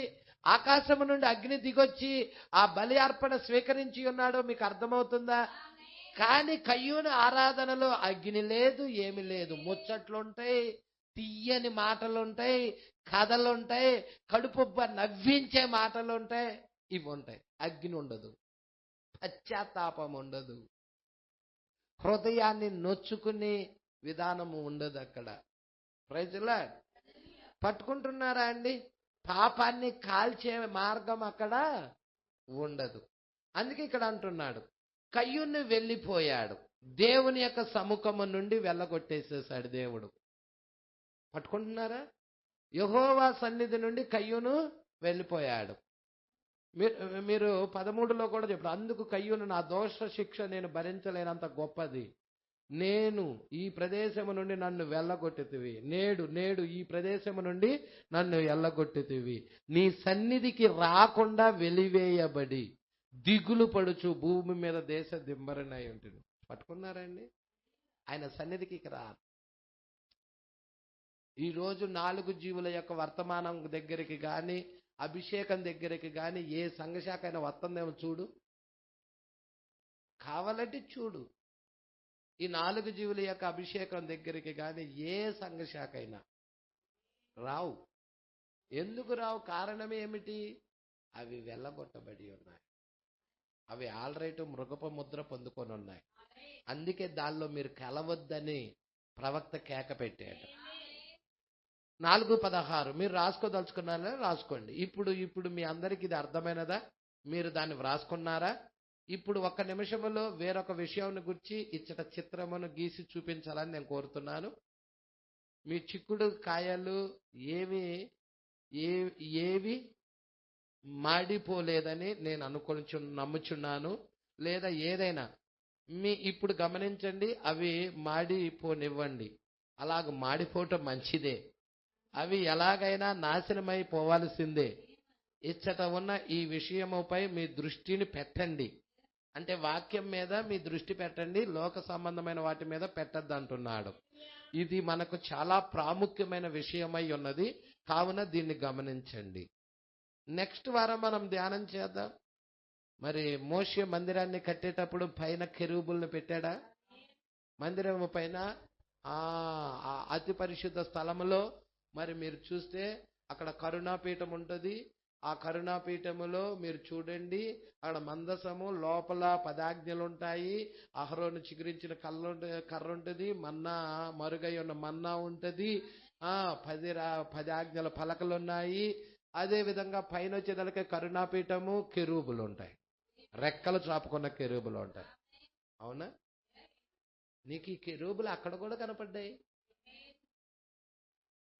Speaker 3: ఆకాశము నుండి అగ్ని దిగొచ్చి ఆ బలి అర్పణ స్వీకరించి ఉన్నాడో మీకు అర్థమవుతుందా? కానీ కయ్యూని ఆరాధనలో అగ్ని లేదు, ఏమి లేదు. ముచ్చట్లుంటాయి, తీయని మాటలుంటాయి, కథలుంటాయి, కడుపుబ్బ నవ్వించే మాటలుంటాయి. ఇవి ఉంటాయి. అగ్ని ఉండదు, పశ్చాత్తాపం ఉండదు, హృదయాన్ని నొచ్చుకునే విధానము ఉండదు అక్కడ. Praise lord. పట్టుకుంటున్నారా అండి? పాపాన్ని కాల్చే మార్గం అక్కడ ఉండదు. అందుకే ఇక్కడ అంటున్నాడు, కయ్యూను వెళ్ళిపోయాడు. దేవుని యొక్క సముఖము నుండి వెళ్ళగొట్టేసేసాడు దేవుడు. పట్టుకుంటున్నారా? యెహోవా సన్నిధి నుండి కయ్యూను వెళ్ళిపోయాడు. మీరు 13లో కూడా చెప్పారు, అందుకు కయ్యూను నా దోష శిక్ష నేను భరించలేనంత గొప్పది. నేను ఈ ప్రదేశము నుండి నన్ను వెళ్ళగొట్టితివి. నేడు ఈ ప్రదేశము నుండి నన్ను వెళ్ళగొట్టితివి. నీ సన్నిధికి రాకుండా వెలివేయబడి దిగులు పడుచు భూమి మీద దేశ దింబరనై ఉంటుంది. పట్టుకున్నారండి? ఆయన సన్నిధికి రారు. ఈరోజు 4 జీవుల యొక్క వర్తమానం దగ్గరికి కానీ అభిషేకం దగ్గరికి కానీ ఏ సంఘశాఖ అయినా వస్తుందేమో చూడు. కావాలంటే చూడు. ఈ 4 జీవుల యొక్క అభిషేకం దగ్గరికి కానీ ఏ సంఘశాఖ అయినా రావు. ఎందుకు రావు? కారణం ఏమిటి? అవి వెళ్ళగొట్టబడి ఉన్నాయి. అవి ఆల్రైట్ మృగప ముద్ర పొందుకొని ఉన్నాయి. అందుకే దానిలో మీరు కలవద్దని ప్రవక్త కేక పెట్టాడు. 4:16 మీరు రాసుకోదలుచుకున్నారా? రాసుకోండి. ఇప్పుడు మీ అందరికి ఇది అర్థమైనదా? మీరు దాన్ని వ్రాసుకున్నారా? ఇప్పుడు ఒక్క నిమిషంలో వేరొక విషయాన్ని గురించి ఇచ్చట చిత్రమును గీసి చూపించాలని నేను కోరుతున్నాను. మీ చిక్కుడు కాయలు ఏవి ఏవి మాడిపోలేదని నేను నమ్ముచున్నాను. లేదా ఏదైనా ఇప్పుడు గమనించండి, అవి మాడిపోనివ్వండి. అలాగ మాడిపోవటం మంచిదే. అవి ఎలాగైనా నాశనమైపోవాల్సిందే. ఇచ్చట ఉన్న ఈ విషయముపై మీ దృష్టిని పెట్టండి. అంటే వాక్యం మీద మీ దృష్టి పెట్టండి, లోక సంబంధమైన వాటి మీద పెట్టద్దు అంటున్నాడు. ఇది మనకు చాలా ప్రాముఖ్యమైన విషయమై ఉన్నది, కావున దీన్ని గమనించండి. నెక్స్ట్ వారం మనం ధ్యానం చేద్దాం. మరి మోషే మందిరాన్ని కట్టేటప్పుడు పైన కెరూబుల్ని పెట్టాడా? మందిరం పైన అతి పరిశుద్ధ స్థలములో మరి మీరు చూస్తే అక్కడ కరుణాపీఠం ఉంటుంది. ఆ కరుణాపీఠములో మీరు చూడండి, అక్కడ మందసము లోపల 10 ఆజ్ఞలు ఉంటాయి. అహరోను చిగురించిన కర్ర ఉంటుంది, మన్నా మరుగై ఉన్న మన్నా ఉంటుంది, 10 ఆజ్ఞల పలకలు ఉన్నాయి. అదే విధంగా పైన వచ్చేదలకే కరుణాపీఠము, కెరూబులు ఉంటాయి, రెక్కలు చాపుకున్న కెరూబులు ఉంటాయి. అవునా? నీకు ఈ కెరూబులు అక్కడ కూడా కనపడ్డాయి,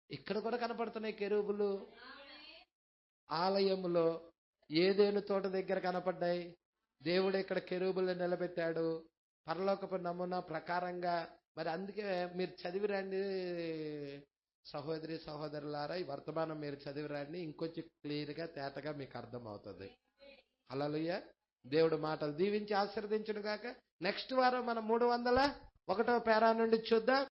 Speaker 3: ఇక్కడ కూడా కనపడుతున్నాయి కెరూబులు. ఆలయములో ఏదేను తోట దగ్గర కనపడ్డాయి. దేవుడు ఇక్కడ కెరూబులను నిలబెట్టాడు పరలోకపు నమూనా ప్రకారంగా. మరి అందుకే మీరు చదివిరండి సహోదరి సహోదరులారా, ఈ వర్తమానం మీరు చదివిరండి, ఇంకొంచెం క్లియర్గా తేటగా మీకు అర్థం అవుతుంది. హల్లెలూయా. దేవుడు మాటలు దీవించి ఆశీర్వదించును గాక. నెక్స్ట్ వారం మనం 301వ పేరా నుండి చూద్దాం.